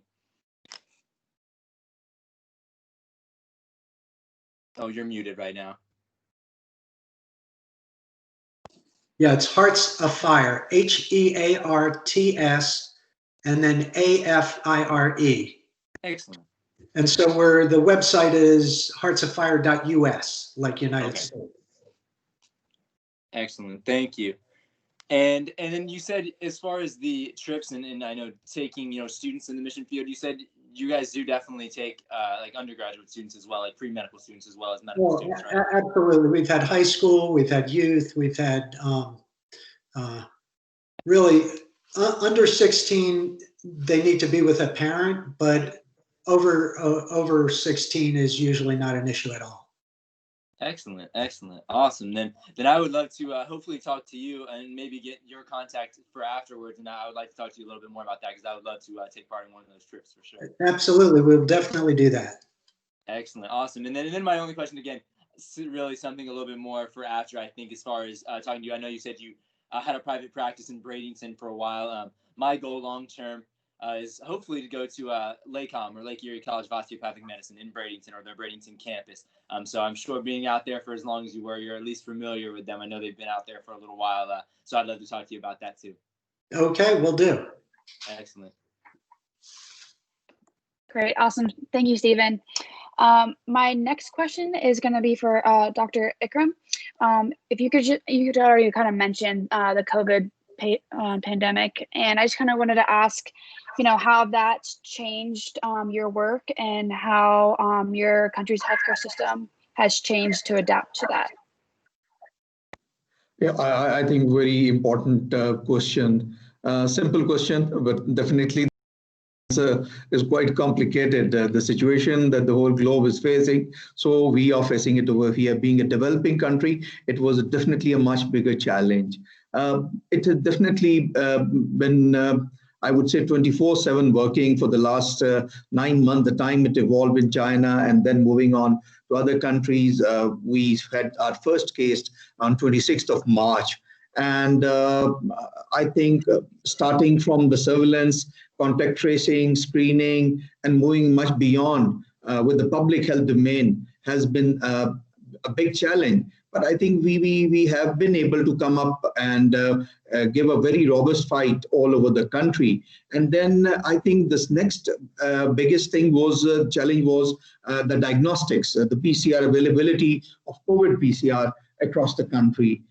Speaker 9: Oh, you're muted right now.
Speaker 6: Yeah, it's Hearts of Fire, HEARTS, and then AFIRE.
Speaker 9: Excellent.
Speaker 6: And so the website is heartsoffire.us, like United States.
Speaker 9: Excellent, thank you. And then you said, as far as the trips and I know taking students in the mission field, you said you guys do definitely take like undergraduate students as well, like pre-medical students as well as medical students, right?
Speaker 6: Absolutely. We've had high school, we've had youth, we've had really under 16. They need to be with a parent, but over 16 is usually not an issue at all.
Speaker 9: Excellent, excellent, awesome. Then I would love to hopefully talk to you and maybe get your contact for afterwards. And I would like to talk to you a little bit more about that because I would love to take part in one of those trips for sure.
Speaker 6: Absolutely, we'll definitely do that.
Speaker 9: Excellent, awesome. And then my only question again, really something a little bit more for after, I think, as far as talking to you. I know you said you had a private practice in Bradenton for a while. My goal long term is hopefully to go to LACOM or Lake Erie College of Osteopathic Medicine in Bradenton or their Bradenton campus. So I'm sure being out there for as long as you were, you're at least familiar with them. I know they've been out there for a little while. So I'd love to talk to you about that too.
Speaker 6: Okay, will do.
Speaker 9: Excellent.
Speaker 4: Great, awesome. Thank you, Stephen. My next question is going to be for Dr. Ikram. If you could already kind of mention the COVID pandemic, and I just kind of wanted to ask, how that's changed your work and how your country's healthcare system has changed to adapt to that.
Speaker 3: Yeah, I think very important question. Simple question, but definitely is quite complicated, the situation that the whole globe is facing. So we are facing it over here. Being a developing country, it was definitely a much bigger challenge. It has definitely been, I would say, 24/7 working for the last 9 months, the time it evolved in China and then moving on to other countries. We had our first case on 26th of March. And I think starting from the surveillance, contact tracing, screening, and moving much beyond with the public health domain has been a big challenge. But I think we have been able to come up and give a very robust fight all over the country. And then I think this next biggest thing was challenge was the diagnostics, the PCR availability of COVID PCR across the country.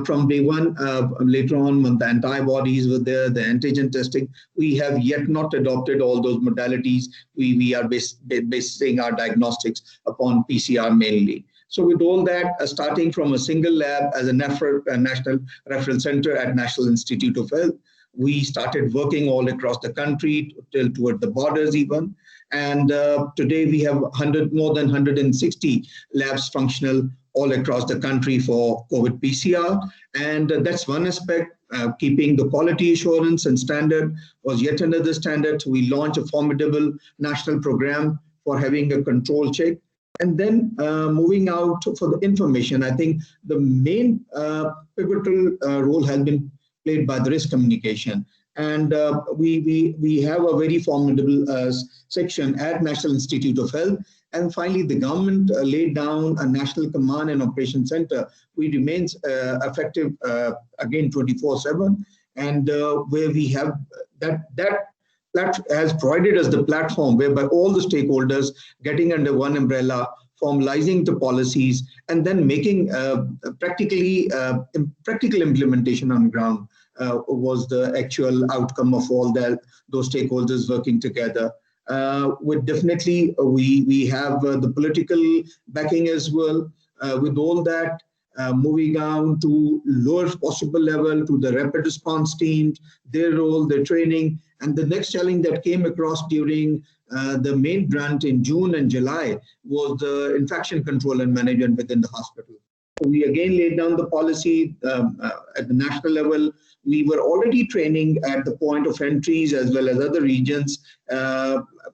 Speaker 3: From day one, later on, when the antibodies were there, the antigen testing, we have yet not adopted all those modalities. We are basing our diagnostics upon PCR mainly. So with all that, starting from a single lab as a national referral center at National Institute of Health, we started working all across the country till toward the borders even. And today we have more than 160 labs functional all across the country for COVID PCR. And that's one aspect. Keeping the quality assurance and standard was yet another standard. We launched a formidable national program for having a control check. And then moving out for the information, I think the main pivotal role has been played by the risk communication. And we have a very formidable section at National Institute of Health. And finally, the government laid down a National Command and Operation Center, which remains effective again 24/7, and where we have that has provided us the platform whereby all the stakeholders getting under one umbrella, formalizing the policies, and then making practical implementation on ground was the actual outcome of all those stakeholders working together. With definitely, we have the political backing as well. With all that, moving on to lowest possible level to the rapid response teams, their role, their training, and the next challenge that came across during the main grant in June and July was the infection control and management within the hospital. So we again laid down the policy at the national level. We were already training at the point of entries as well as other regions,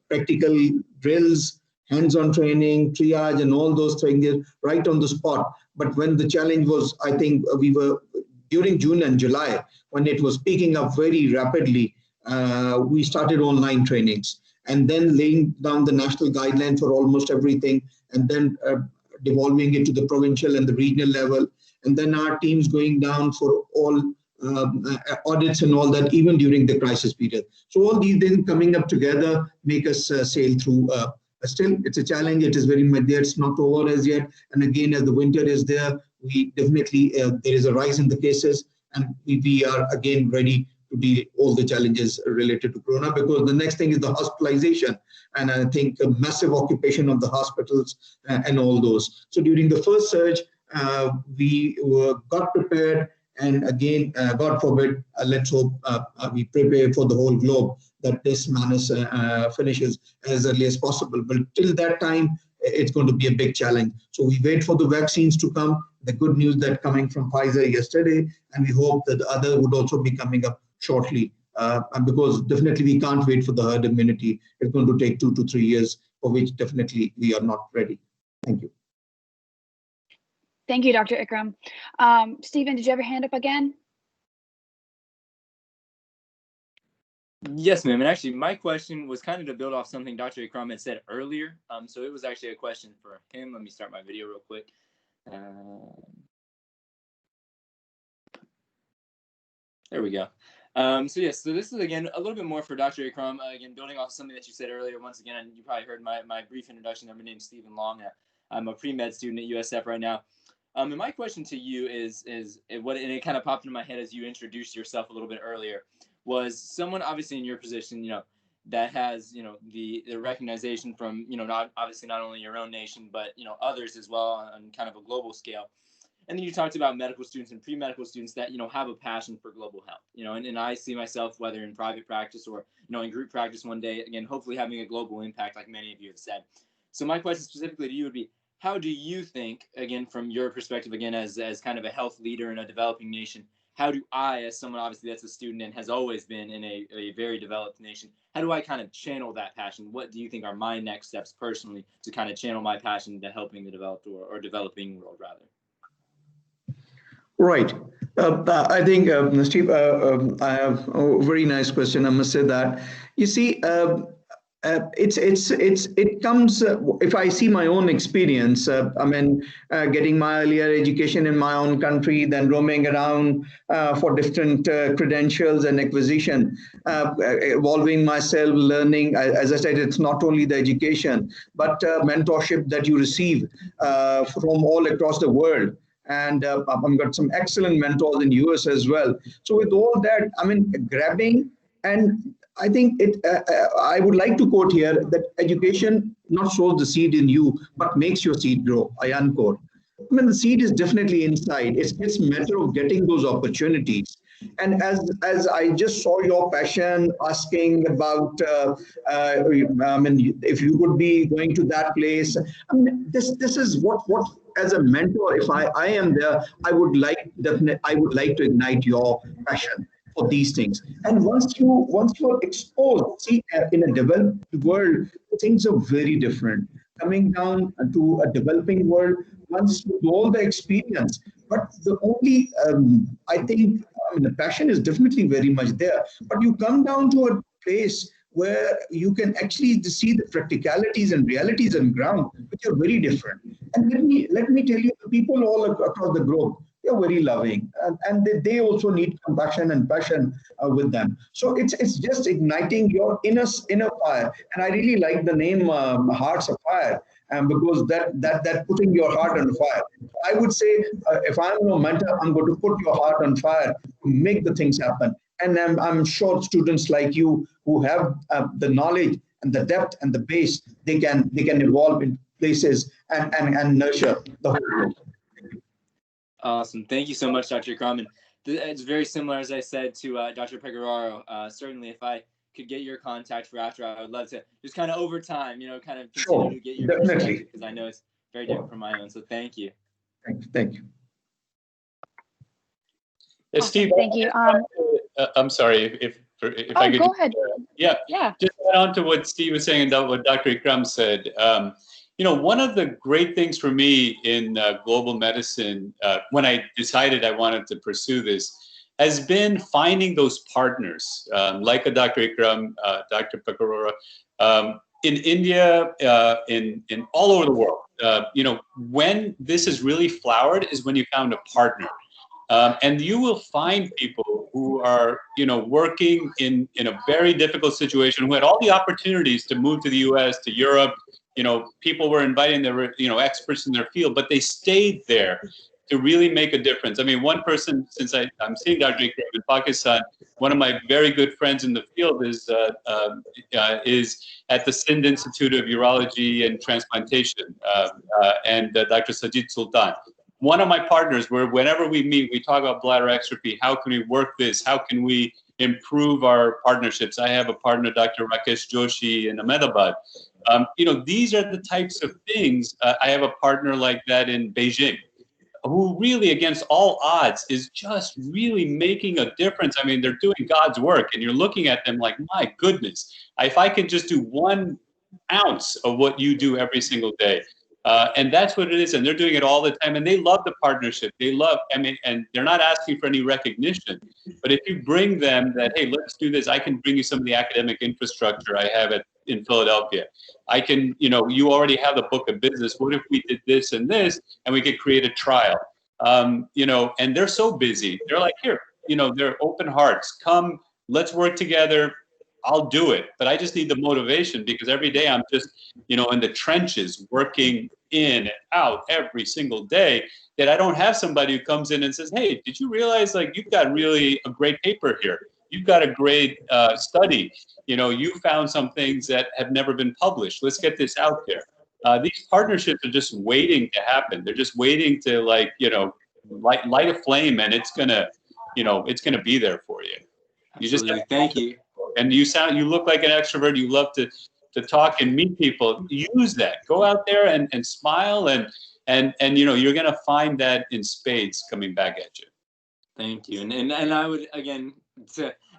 Speaker 3: practical drills, hands-on training, triage, and all those things right on the spot. But when the challenge was, I think we were during June and July, when it was picking up very rapidly, we started online trainings and then laying down the national guideline for almost everything, and then devolving it to the provincial and the regional level, and then our teams going down for all audits and all that, even during the crisis period. So all these things coming up together make us sail through. Still, it's a challenge. It is very much there. It's not over as yet. And again, as the winter is there, we definitely, there is a rise in the cases, and we are again ready to deal all the challenges related to Corona, because the next thing is the hospitalization. And I think a massive occupation of the hospitals and all those. So during the first surge, we got prepared. And again, God forbid, let's hope we prepare for the whole globe that this madness finishes as early as possible. But till that time, it's going to be a big challenge. So we wait for the vaccines to come. The good news that coming from Pfizer yesterday, and we hope that the other would also be coming up shortly. And because definitely we can't wait for the herd immunity. It's going to take 2 to 3 years, for which definitely we are not ready. Thank you.
Speaker 4: Thank you, Dr. Ikram. Stephen, did you have your hand up again?
Speaker 9: Yes, ma'am. And actually, my question was kind of to build off something Dr. Ikram had said earlier. So it was actually a question for him. Let me start my video real quick. There we go. So yes, so this is again a little bit more for Dr. Ikram. Again, building off something that you said earlier. Once again, and you probably heard my brief introduction. My name is Stephen Long. I'm a pre-med student at USF right now. And my question to you is what, and it kind of popped into my head as you introduced yourself a little bit earlier, was someone obviously in your position, that has, the recognition from, not only your own nation, but, others as well on kind of a global scale. And then you talked about medical students and pre-medical students that, have a passion for global health, and I see myself, whether in private practice or, in group practice one day, again, hopefully having a global impact like many of you have said. So my question specifically to you would be, how do you think, again, from your perspective, again, as kind of a health leader in a developing nation, how do I, as someone obviously that's a student and has always been in a very developed nation, how do I kind of channel that passion? What do you think are my next steps personally to kind of channel my passion to helping the developed or developing world, rather?
Speaker 3: Right. I think, Steve, I have a very nice question. I must say that. You see, it comes, if I see my own experience, getting my earlier education in my own country, then roaming around for different credentials and acquisition, evolving myself, learning. As I said, it's not only the education, but mentorship that you receive from all across the world. And I've got some excellent mentors in US as well. So with all that, grabbing, and I think I would like to quote here that education not sows the seed in you, but makes your seed grow. I unquote. The seed is definitely inside. It's a matter of getting those opportunities. And as I just saw your passion asking about, if you would be going to that place, this is what as a mentor, if I am there, I would like to ignite your passion for these things. And once you are exposed, see, in a developed world, things are very different. Coming down to a developing world, once with all the experience, but the only I think the passion is definitely very much there. But you come down to a place where you can actually see the practicalities and realities on ground, which are very different. And let me tell you, the people all across the globe, they're very loving, and they also need compassion and passion with them. So it's just igniting your inner fire. And I really like the name Hearts of Fire, because that putting your heart on fire. I would say, if I'm your mentor, I'm going to put your heart on fire to make the things happen. And I'm sure students like you who have the knowledge and the depth and the base, they can evolve in places and nurture the whole world.
Speaker 9: Awesome. Thank you so much, Dr. Crum. And it's very similar, as I said, to Dr. Pecoraro. Certainly, if I could get your contact for after, I would love to just kind of over time, kind of continue to get your perspective, because I know it's very different from my own. So thank you.
Speaker 3: Thank you.
Speaker 4: Awesome.
Speaker 8: Steve,
Speaker 4: thank you.
Speaker 8: I'm sorry if I could.
Speaker 4: Go ahead.
Speaker 8: Yeah. Just add on to what Steve was saying and what Dr. Ikram said. One of the great things for me in global medicine, when I decided I wanted to pursue this, has been finding those partners, like a Dr. Ikram, Dr. Pecoraro, in India, in all over the world. When this is really flowered is when you found a partner. And you will find people who are, working in a very difficult situation, who had all the opportunities to move to the US, to Europe. People were inviting their, experts in their field, but they stayed there to really make a difference. One person, since I'm seeing Dr. Ikram in Pakistan, one of my very good friends in the field is at the Sindh Institute of Urology and Transplantation, and Dr. Sajid Sultan. One of my partners, where whenever we meet, we talk about bladder exstrophy. How can we work this? How can we improve our partnerships? I have a partner, Dr. Rakesh Joshi in Ahmedabad. These are the types of things. I have a partner like that in Beijing, who really, against all odds, is just really making a difference. They're doing God's work, and you're looking at them like, my goodness, if I can just do 1 ounce of what you do every single day. And that's what it is. And they're doing it all the time. And they love the partnership. They love, and they're not asking for any recognition. But if you bring them that, hey, let's do this, I can bring you some of the academic infrastructure I have in Philadelphia. I can, you already have the book of business. What if we did this and this, and we could create a trial? And they're so busy. They're like, here, they're open hearts. Come, let's work together. I'll do it, but I just need the motivation, because every day I'm just, in the trenches, working in and out every single day, that I don't have somebody who comes in and says, hey, did you realize you've got really a great paper here? You've got a great study. You found some things that have never been published. Let's get this out there. These partnerships are just waiting to happen. They're just waiting to light a flame, and it's gonna, it's gonna be there for you. You just
Speaker 9: Absolutely. Thank you.
Speaker 8: And you look like an extrovert. You love to talk and meet people. Use that. Go out there and smile, and you're gonna find that in spades coming back at you.
Speaker 9: Thank you. And I would, again,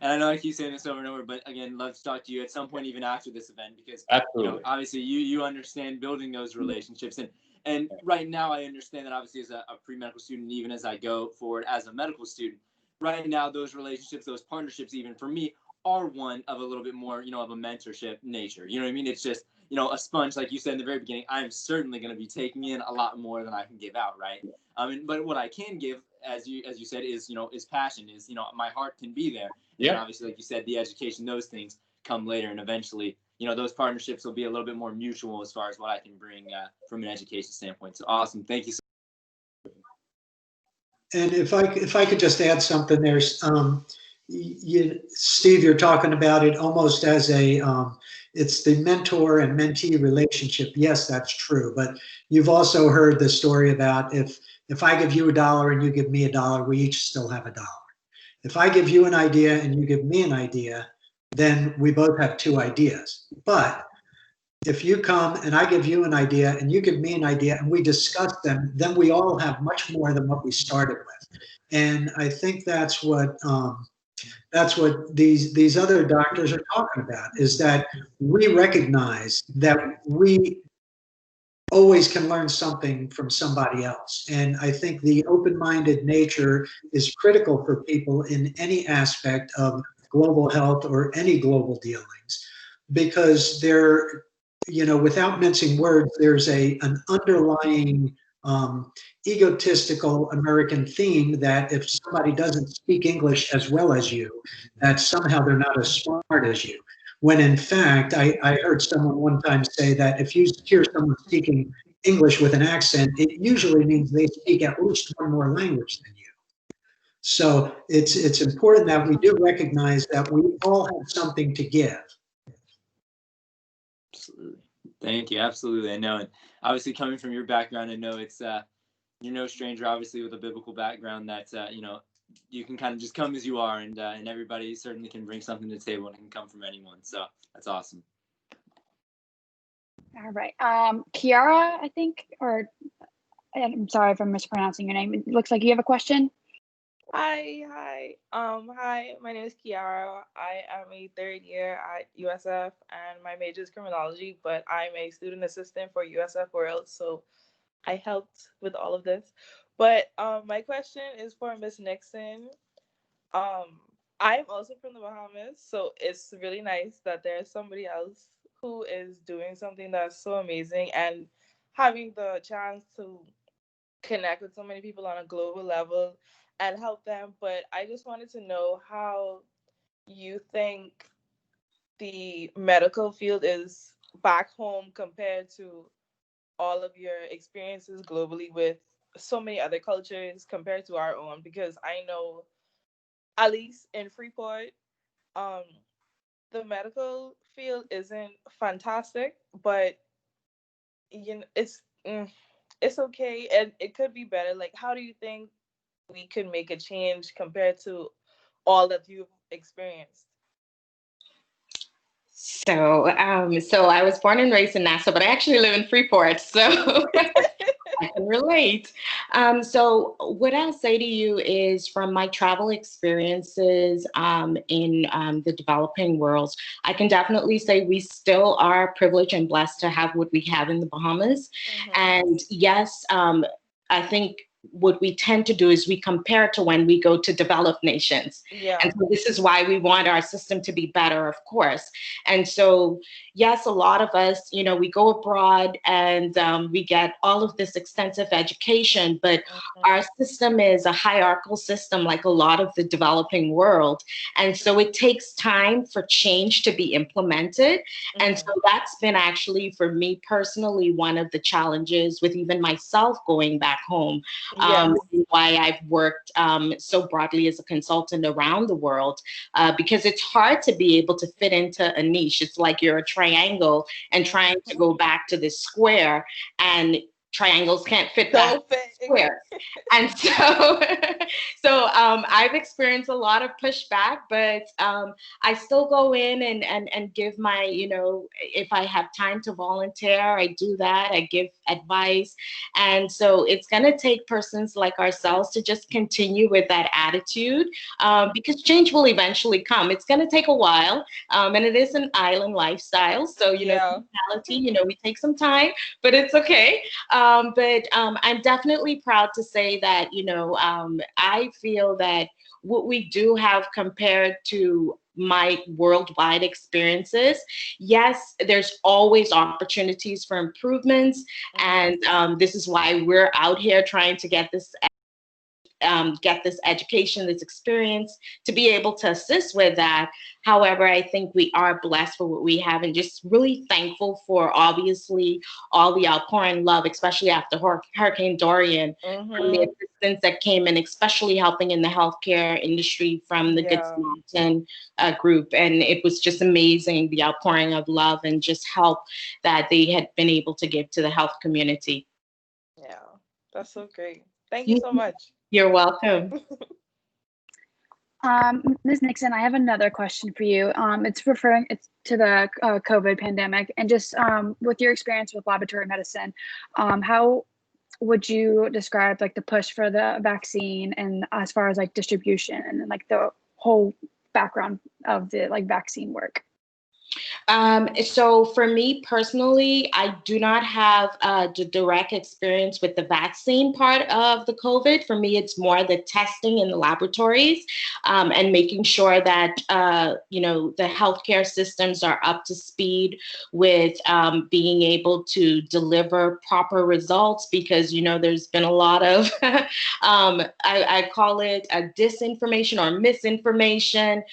Speaker 9: and I know I keep saying this over and over, but again, love to talk to you at some point even after this event, because
Speaker 8: Absolutely.
Speaker 9: obviously you understand building those relationships, and right now I understand that obviously as a pre-medical student, even as I go forward as a medical student, right now those relationships, those partnerships, even for me, are one of a little bit more, of a mentorship nature. You know what I mean? It's just, a sponge, like you said in the very beginning. I'm certainly going to be taking in a lot more than I can give out, right? But what I can give, as you said, is is passion. Is my heart can be there. Yeah. And obviously, like you said, the education, those things come later, and eventually, those partnerships will be a little bit more mutual as far as what I can bring from an education standpoint. So awesome, thank you so much.
Speaker 6: And if I could just add something there, Steve, you're talking about it almost as it's the mentor and mentee relationship. Yes, that's true. But you've also heard the story about if I give you $1 and you give me $1, we each still have $1. If I give you an idea and you give me an idea, then we both have 2 ideas. But if you come and I give you an idea and you give me an idea and we discuss them, then we all have much more than what we started with. And I think that's what these other doctors are talking about, is that we recognize that we always can learn something from somebody else. And I think the open-minded nature is critical for people in any aspect of global health or any global dealings, because without mincing words, there's an underlying egotistical American theme that if somebody doesn't speak English as well as you, that somehow they're not as smart as you. When in fact, I heard someone one time say that if you hear someone speaking English with an accent, it usually means they speak at least one more language than you. So it's important that we do recognize that we all have something to give.
Speaker 9: Absolutely. Thank you. Absolutely. I know. And obviously coming from your background, I know it's, you're no stranger, obviously, with a biblical background, that, you can kind of just come as you are, and everybody certainly can bring something to the table, and it can come from anyone. So that's awesome.
Speaker 4: All right. Kiara, I think, or I'm sorry if I'm mispronouncing your name. It looks like you have a question.
Speaker 10: Hi. Hi, my name is Kiara. I am a 3rd year at USF, and my major is criminology, but I'm a student assistant for USF World, so I helped with all of this. But my question is for Miss Nixon. I'm also from the Bahamas, so it's really nice that there's somebody else who is doing something that's so amazing, and having the chance to connect with so many people on a global level and help them. But I just wanted to know how you think the medical field is back home compared to all of your experiences globally with so many other cultures compared to our own, because I know, at least in Freeport, the medical field isn't fantastic, but it's okay, and it could be better. Like, how do you think we could make a change compared to all that you've experienced?
Speaker 7: So I was born and raised in Nassau, but I actually live in Freeport, so I can relate. So what I'll say to you is, from my travel experiences in the developing world, I can definitely say we still are privileged and blessed to have what we have in the Bahamas. Mm-hmm. And yes, I think what we tend to do is we compare to when we go to developed nations. Yeah. And so this is why we want our system to be better, of course. And so, yes, a lot of us, we go abroad and we get all of this extensive education, but our system is a hierarchical system, like a lot of the developing world. And so it takes time for change to be implemented. And so that's been actually, for me personally, one of the challenges with even myself going back home. Why I've worked so broadly as a consultant around the world, because it's hard to be able to fit into a niche. It's like you're a triangle and trying to go back to this square, and triangles can't fit that
Speaker 10: Don't fit.
Speaker 7: square. And I've experienced a lot of pushback, but I still go in and give my, if I have time to volunteer, I do that. I give advice. And so it's going to take persons like ourselves to just continue with that attitude, because change will eventually come. It's going to take a while, and it is an island lifestyle. So, mentality, we take some time, but it's okay. I'm definitely proud to say that, I feel that what we do have compared to my worldwide experiences, yes, there's always opportunities for improvements. And this is why we're out here trying to get this education, this experience, to be able to assist with that. However, I think we are blessed for what we have, and just really thankful for, obviously, all the outpouring love, especially after Hurricane Dorian, and the assistance that came in, especially helping in the healthcare industry from the Good Samaritan group. And it was just amazing, the outpouring of love and just help that they had been able to give to the health community.
Speaker 10: Yeah, that's so great. Thank you so much.
Speaker 7: You're welcome.
Speaker 4: Ms. Nixon, I have another question for you. It's to the COVID pandemic, and just with your experience with laboratory medicine, how would you describe like the push for the vaccine, and as far as like distribution and like the whole background of the like vaccine work?
Speaker 7: So for me personally, I do not have the direct experience with the vaccine part of the COVID. For me, it's more the testing in the laboratories, and making sure that, the healthcare systems are up to speed with being able to deliver proper results, because, there's been a lot of, I call it a disinformation or misinformation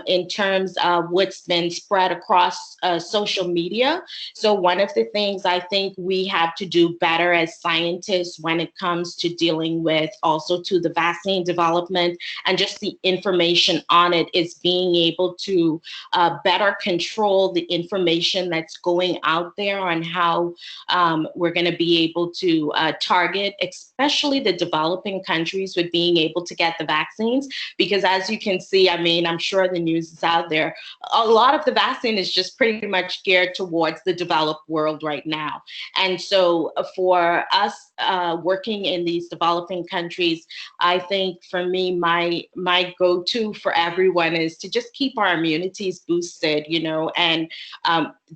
Speaker 7: in terms of what's been spread across social media. So one of the things I think we have to do better as scientists when it comes to dealing with also to the vaccine development and just the information on it is being able to better control the information that's going out there on how we're going to be able to target, especially the developing countries, with being able to get the vaccines. Because as you can see, I'm sure the news is out there, a lot of the vaccine is just pretty much geared towards the developed world right now. And so for us working in these developing countries, I think for me, my go-to for everyone is to just keep our immunities boosted, and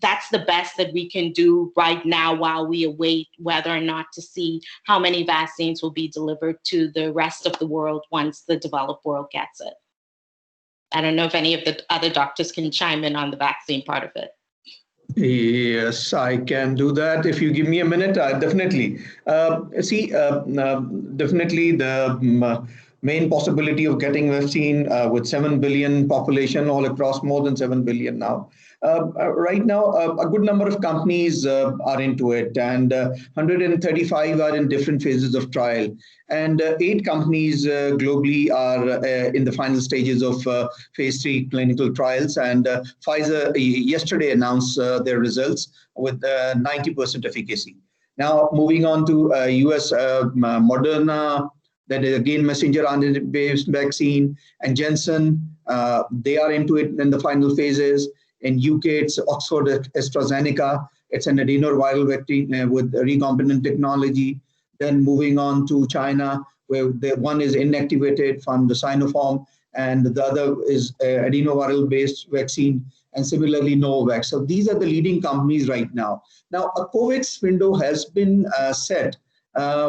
Speaker 7: that's the best that we can do right now while we await whether or not to see how many vaccines will be delivered to the rest of the world once the developed world gets it. I don't know if any of the other doctors can chime in on the vaccine part of it.
Speaker 3: Yes, I can do that. If you give me a minute, definitely. Definitely the main possibility of getting vaccine with 7 billion population all across, more than 7 billion now. Right now, a good number of companies are into it, and 135 are in different phases of trial. And 8 companies globally are in the final stages of phase 3 clinical trials. And Pfizer yesterday announced their results with 90% efficacy. Now, moving on to US Moderna, that is again messenger RNA-based vaccine, and Janssen, they are into it in the final phases. In UK, it's Oxford AstraZeneca. It's an adenoviral vaccine with recombinant technology. Then moving on to China, where the one is inactivated from the Sinopharm, and the other is adenoviral-based vaccine, and similarly Novavax. So these are the leading companies right now. Now, a COVAX window has been set,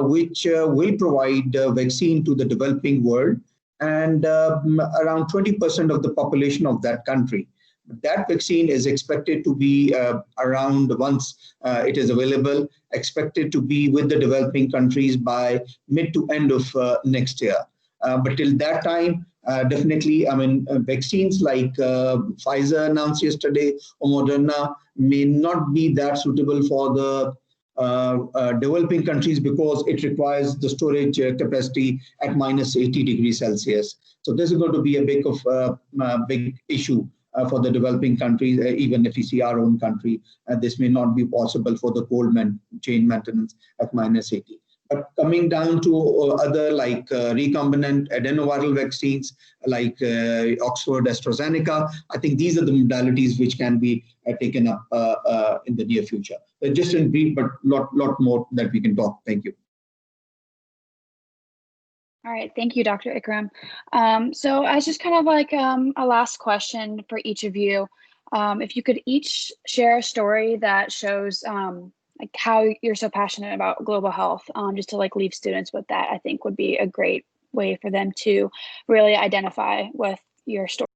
Speaker 3: which will provide vaccine to the developing world and around 20% of the population of that country. That vaccine is expected to be around, once it is available, expected to be with the developing countries by mid to end of next year. But till that time, definitely, vaccines like Pfizer announced yesterday or Moderna may not be that suitable for the developing countries, because it requires the storage capacity at -80 degrees Celsius. So this is going to be a big issue for the developing countries. Even if we see our own country, this may not be possible for the cold chain maintenance at -80. But coming down to other like recombinant adenoviral vaccines, like Oxford AstraZeneca, I think these are the modalities which can be taken up in the near future. Just in brief, but lot more that we can talk. Thank you.
Speaker 4: All right, thank you, Dr. Ikram. So as just kind of like a last question for each of you, if you could each share a story that shows like how you're so passionate about global health, just to like leave students with that, I think would be a great way for them to really identify with your story.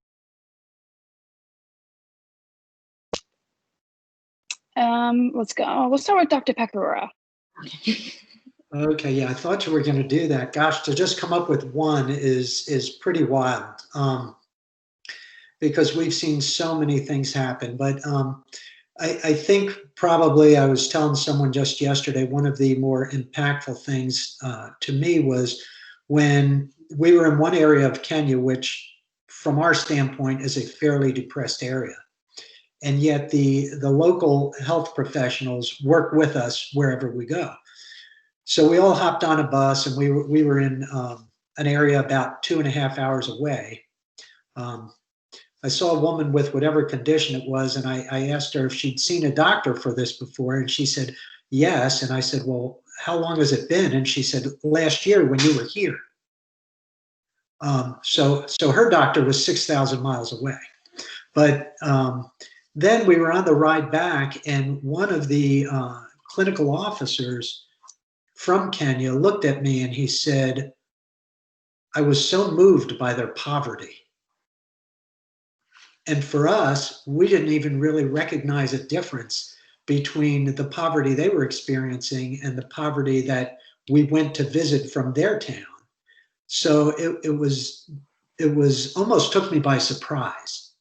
Speaker 4: Let's go. We'll start with Dr. Pecoraro.
Speaker 6: Okay, yeah, I thought you were going to do that. Gosh, to just come up with one is pretty wild, because we've seen so many things happen. But I think probably I was telling someone just yesterday, one of the more impactful things to me was when we were in one area of Kenya, which from our standpoint is a fairly depressed area. And yet the local health professionals work with us wherever we go. So we all hopped on a bus and we were in an area about 2.5 hours away. I saw a woman with whatever condition it was, and I asked her if she'd seen a doctor for this before, and she said, yes. And I said, well, how long has it been? And she said, last year when you were here. So her doctor was 6,000 miles away. But then we were on the ride back, and one of the clinical officers from Kenya looked at me and he said, I was so moved by their poverty. And for us, we didn't even really recognize a difference between the poverty they were experiencing and the poverty that we went to visit from their town. So it was almost took me by surprise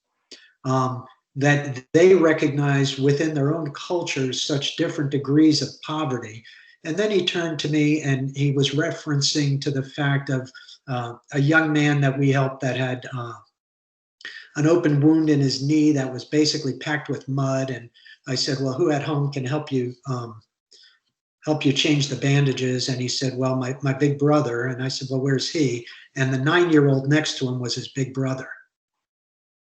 Speaker 6: that they recognized within their own cultures such different degrees of poverty. And then he turned to me and he was referencing to the fact of a young man that we helped that had an open wound in his knee that was basically packed with mud. And I said, well, who at home can help you change the bandages? And he said, well, my big brother. And I said, well, where's he? And the 9-year-old next to him was his big brother.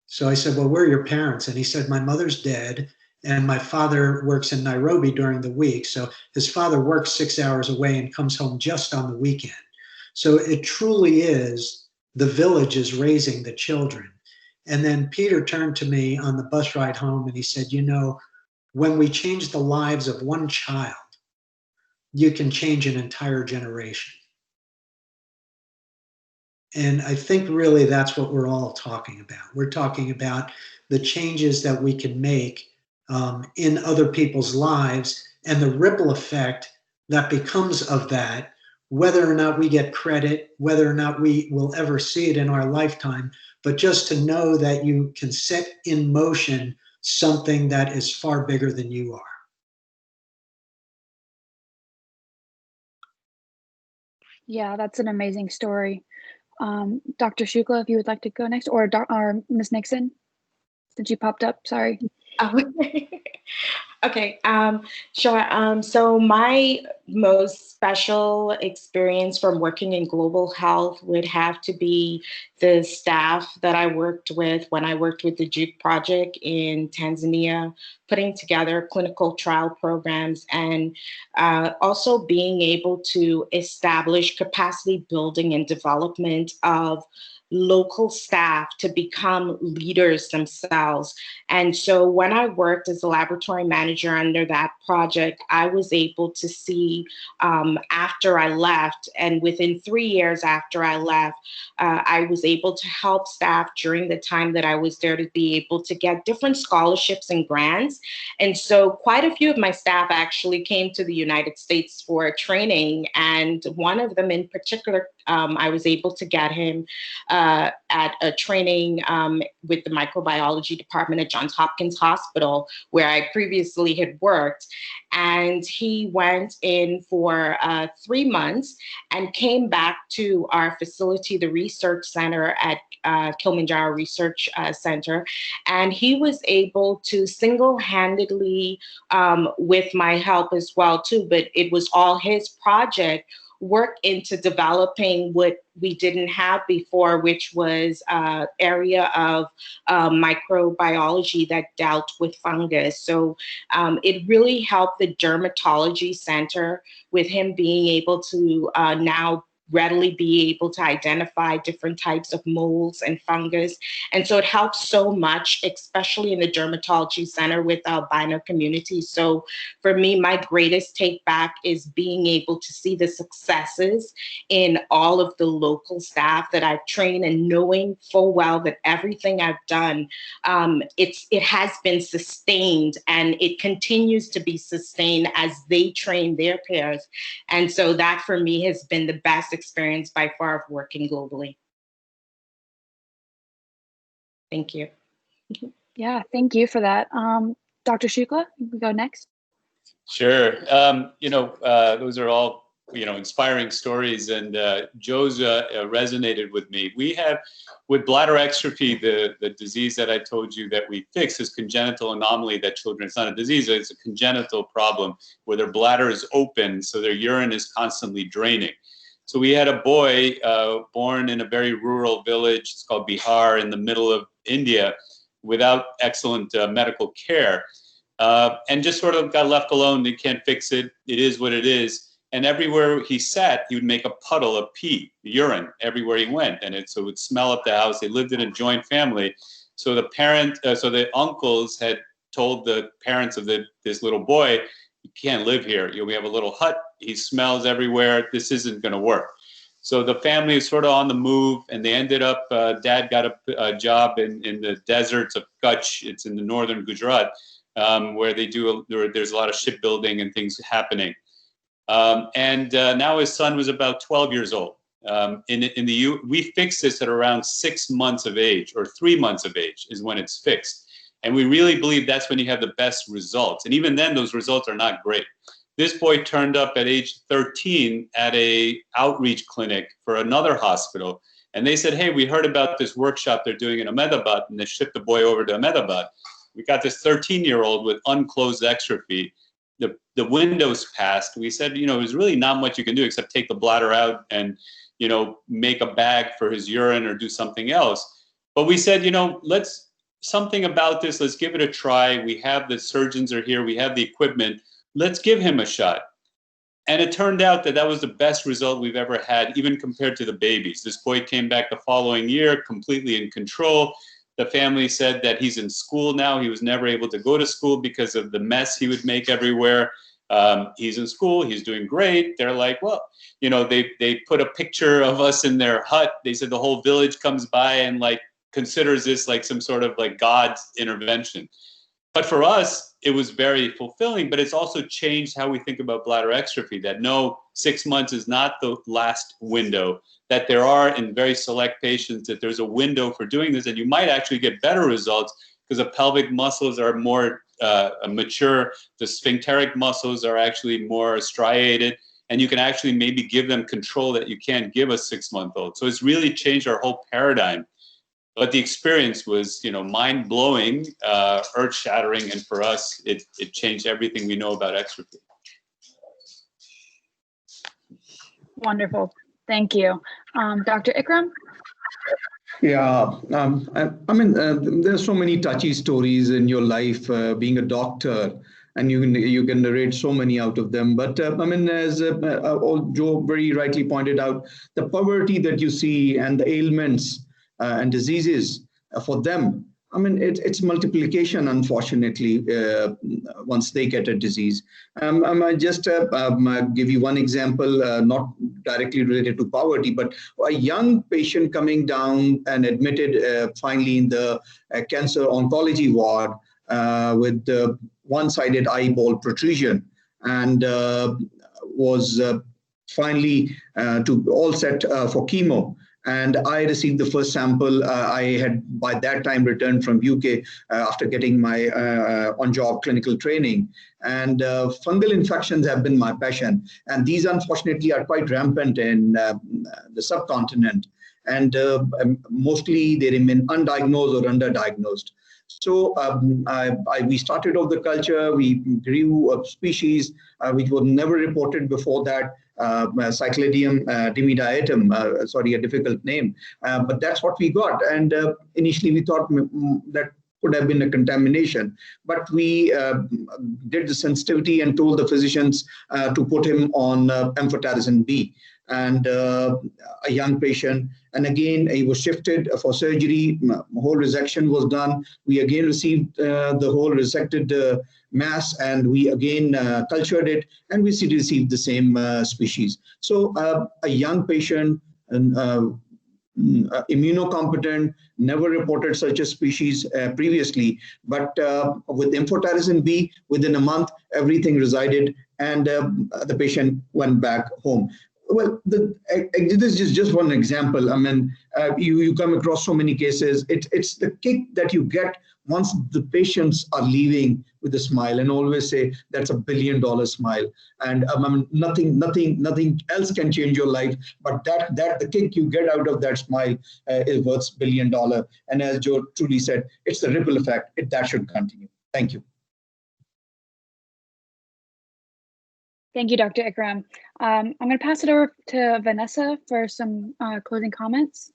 Speaker 6: So I said, well, where are your parents? And he said, my mother's dead and my father works in Nairobi during the week. So his father works 6 hours away and comes home just on the weekend. So it truly is the village is raising the children. And then Peter turned to me on the bus ride home and he said, you know, when we change the lives of one child, you can change an entire generation. And I think really that's what we're all talking about. We're talking about the changes that we can make in other people's lives and the ripple effect that becomes of that, whether or not we get credit, whether or not we will ever see it in our lifetime, but just to know that you can set in motion something that is far bigger than you are.
Speaker 4: Yeah, that's an amazing story. Dr. Shukla, if you would like to go next, or Ms. Nixon, since you popped up, sorry.
Speaker 7: Okay, sure. So my most special experience from working in global health would have to be the staff that I worked with when I worked with the Duke Project in Tanzania, putting together clinical trial programs and also being able to establish capacity building and development of local staff to become leaders themselves. And so when I worked as a laboratory manager under that project, I was able to see after I left, and within 3 years after I left, I was able to help staff during the time that I was there to be able to get different scholarships and grants. And so quite a few of my staff actually came to the United States for training. And one of them in particular, I was able to get him at a training with the microbiology department at Johns Hopkins Hospital, where I previously had worked. and he went in for 3 months and came back to our facility, the research center at Kilimanjaro Research Center, and he was able to single-handedly, with my help as well too, but it was all his project, work into developing what we didn't have before, which was an area of microbiology that dealt with fungus. So it really helped the dermatology center with him being able to now readily be able to identify different types of molds and fungus. And so it helps so much, especially in the dermatology center with albino community. So for me, my greatest take back is being able to see the successes in all of the local staff that I've trained, and knowing full well that everything I've done, it has been sustained, and it continues to be sustained as they train their peers. And so that for me has been the best experience by far of working globally. Thank you.
Speaker 4: Yeah, thank you for that. Dr. Shukla, we go next.
Speaker 8: Sure. Those are all, inspiring stories, and Joe's resonated with me. We have, with bladder exstrophy, the disease that I told you that we fix is congenital anomaly that children, it's not a disease, it's a congenital problem where their bladder is open, so their urine is constantly draining. So we had a boy born in a very rural village, it's called Bihar, in the middle of India, without excellent medical care. And just sort of got left alone. They can't fix it. It is what it is. And everywhere he sat, he would make a puddle of pee, urine, everywhere he went. And so it would smell up the house. They lived in a joint family. So the uncles had told the parents of this little boy, you can't live here. We have a little hut. He smells everywhere. This isn't going to work. So the family is sort of on the move, and they ended up, Dad got a job in the deserts of Kutch. It's in the northern Gujarat. Where there's a lot of shipbuilding and things happening. Now his son was about 12 years old. We fixed this at around 6 months of age, or 3 months of age is when it's fixed. And we really believe that's when you have the best results. And even then, those results are not great. This boy turned up at age 13 at a outreach clinic for another hospital. And they said, hey, we heard about this workshop they're doing in Ahmedabad, and they shipped the boy over to Ahmedabad. We got this 13-year-old with unclosed exstrophy. The windows passed. We said, there's really not much you can do except take the bladder out and, make a bag for his urine or do something else. But we said, something about this, let's give it a try. We have the surgeons are here. We have the equipment. Let's give him a shot. And it turned out that was the best result we've ever had, even compared to the babies. This boy came back the following year, completely in control. The family said that he's in school now. He was never able to go to school because of the mess he would make everywhere. He's in school. He's doing great. They're like, well, they put a picture of us in their hut. They said the whole village comes by and considers this like some sort of God's intervention. But for us, it was very fulfilling, but it's also changed how we think about bladder exstrophy, that no, 6 months is not the last window, that there are in very select patients that there's a window for doing this, and you might actually get better results because the pelvic muscles are more mature, the sphincteric muscles are actually more striated, and you can actually maybe give them control that you can't give a 6-month-old. So it's really changed our whole paradigm. But the experience was, mind-blowing, earth-shattering, and for us, it changed everything we know about exstrophy.
Speaker 4: Wonderful. Thank you. Dr. Ikram?
Speaker 3: Yeah, there's so many touchy stories in your life being a doctor, and you can narrate so many out of them. But as Joe very rightly pointed out, the poverty that you see and the ailments and diseases for them, it's multiplication, unfortunately, once they get a disease. I just give you one example, not directly related to poverty, but a young patient coming down and admitted finally in the cancer oncology ward with one-sided eyeball protrusion, and was finally all set for chemo. And I received the first sample. I had by that time returned from UK after getting my on-job clinical training. And fungal infections have been my passion. And these, unfortunately, are quite rampant in the subcontinent. And mostly they remain undiagnosed or underdiagnosed. So we started off the culture. We grew a species which was never reported before that, Cycladium dimidiatum, sorry, a difficult name, but that's what we got. And initially we thought that could have been a contamination, but we did the sensitivity and told the physicians to put him on amphotericin B. And a young patient, and again he was shifted for surgery. Whole resection was done. We again received the whole resected mass, and we again cultured it, and we received the same species. So a young patient, immunocompetent, never reported such a species previously, but with amphotericin B, within a month everything resided, and the patient went back home. Well, this is just one example. I mean, you come across so many cases. It's the kick that you get once the patients are leaving with a smile, and always say that's $1 billion smile. And nothing else can change your life, but that the kick you get out of that smile is worth $1 billion. And as Joe truly said, it's the ripple effect. That should continue. Thank you.
Speaker 4: Thank you, Dr. Ikram. I'm going to pass it over to Vanessa for some closing comments.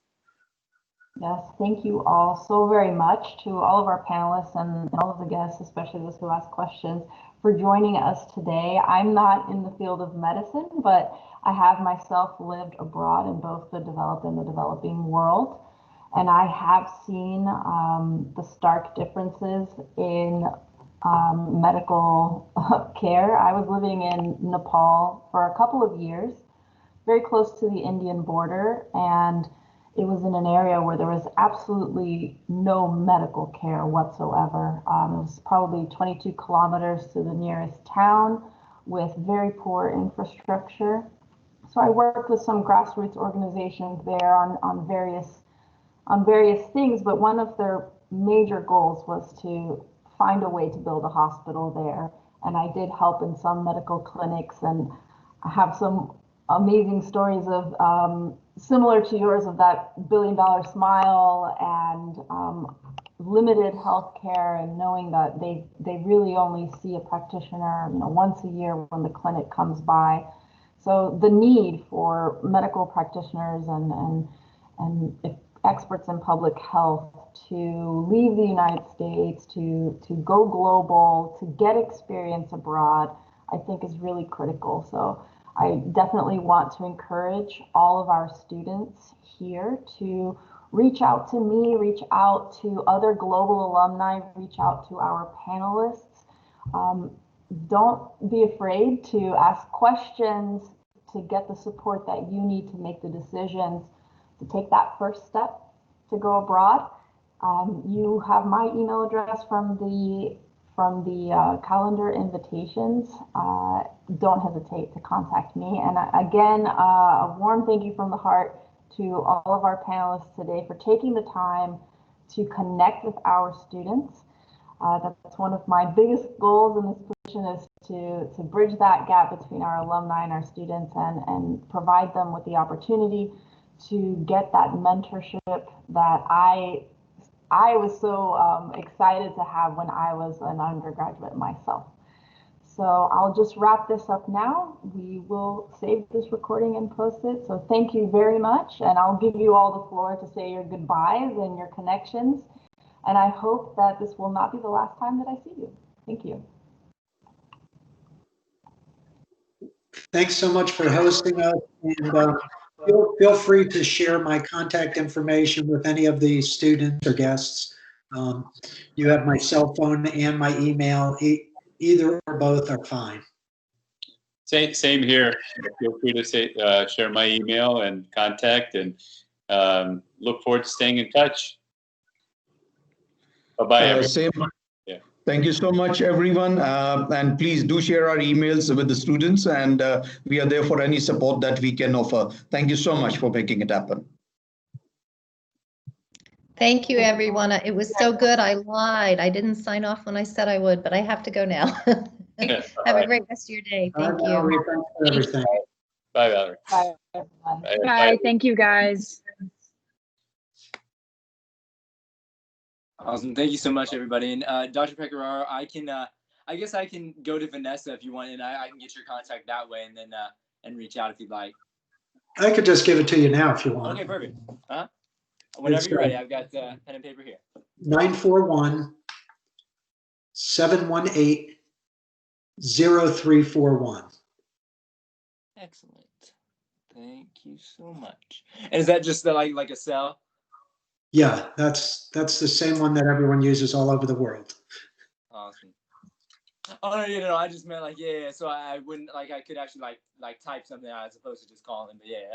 Speaker 1: Yes, thank you all so very much, to all of our panelists and all of the guests, especially those who asked questions, for joining us today. I'm not in the field of medicine, but I have myself lived abroad in both the developed and the developing world. And I have seen the stark differences in medical care. I was living in Nepal for a couple of years, very close to the Indian border, and it was in an area where there was absolutely no medical care whatsoever. It was probably 22 kilometers to the nearest town with very poor infrastructure. So I worked with some grassroots organizations there on various things, but one of their major goals was to find a way to build a hospital there. And I did help in some medical clinics, and I have some amazing stories of similar to yours, of that $1 billion smile and limited health care, and knowing that they really only see a practitioner once a year when the clinic comes by. So the need for medical practitioners and experts in public health to leave the United States, to go global, to get experience abroad, I think is really critical. So I definitely want to encourage all of our students here to reach out to me, reach out to other global alumni, reach out to our panelists. Don't be afraid to ask questions, to get the support that you need to make the decisions, to take that first step to go abroad. You have my email address from the calendar invitations. Don't hesitate to contact me. And again, a warm thank you from the heart to all of our panelists today for taking the time to connect with our students. That's one of my biggest goals in this position, is to bridge that gap between our alumni and our students, and provide them with the opportunity to get that mentorship that I was so excited to have when I was an undergraduate myself. So I'll just wrap this up now. We will save this recording and post it. So thank you very much. And I'll give you all the floor to say your goodbyes and your connections. And I hope that this will not be the last time that I see you. Thank you.
Speaker 6: Thanks so much for hosting us. And feel free to share my contact information with any of the students or guests. You have my cell phone and my email. Either or both are fine.
Speaker 8: Same here. Feel free to share my email and contact, and look forward to staying in touch. Bye-bye, everyone.
Speaker 3: Same. Yeah. Thank you so much, everyone. And please do share our emails with the students, and we are there for any support that we can offer. Thank you so much for making it happen.
Speaker 5: Thank you, everyone. It was so good. I lied. I didn't sign off when I said I would, but I have to go now. Have a great rest of your day. Thank you.
Speaker 6: Valerie, thanks for everything.
Speaker 8: Bye, Valerie.
Speaker 1: Bye, everyone.
Speaker 8: Bye.
Speaker 4: Bye. Thank you, guys.
Speaker 9: Awesome. Thank you so much, everybody. And Dr. Pecoraro, I guess I can go to Vanessa if you want, and I can get your contact that way, and then and reach out if you'd like.
Speaker 6: I could just give it to you now if you want.
Speaker 9: Okay, perfect. Whenever you're ready, I've got pen and paper here.
Speaker 6: 941-718-0341.
Speaker 9: Excellent. Thank you so much. And is that just like a cell?
Speaker 6: Yeah, that's the same one that everyone uses all over the world.
Speaker 9: Awesome. Oh no, I just meant like yeah. So I wouldn't I could actually like type something out as opposed to just calling, but yeah.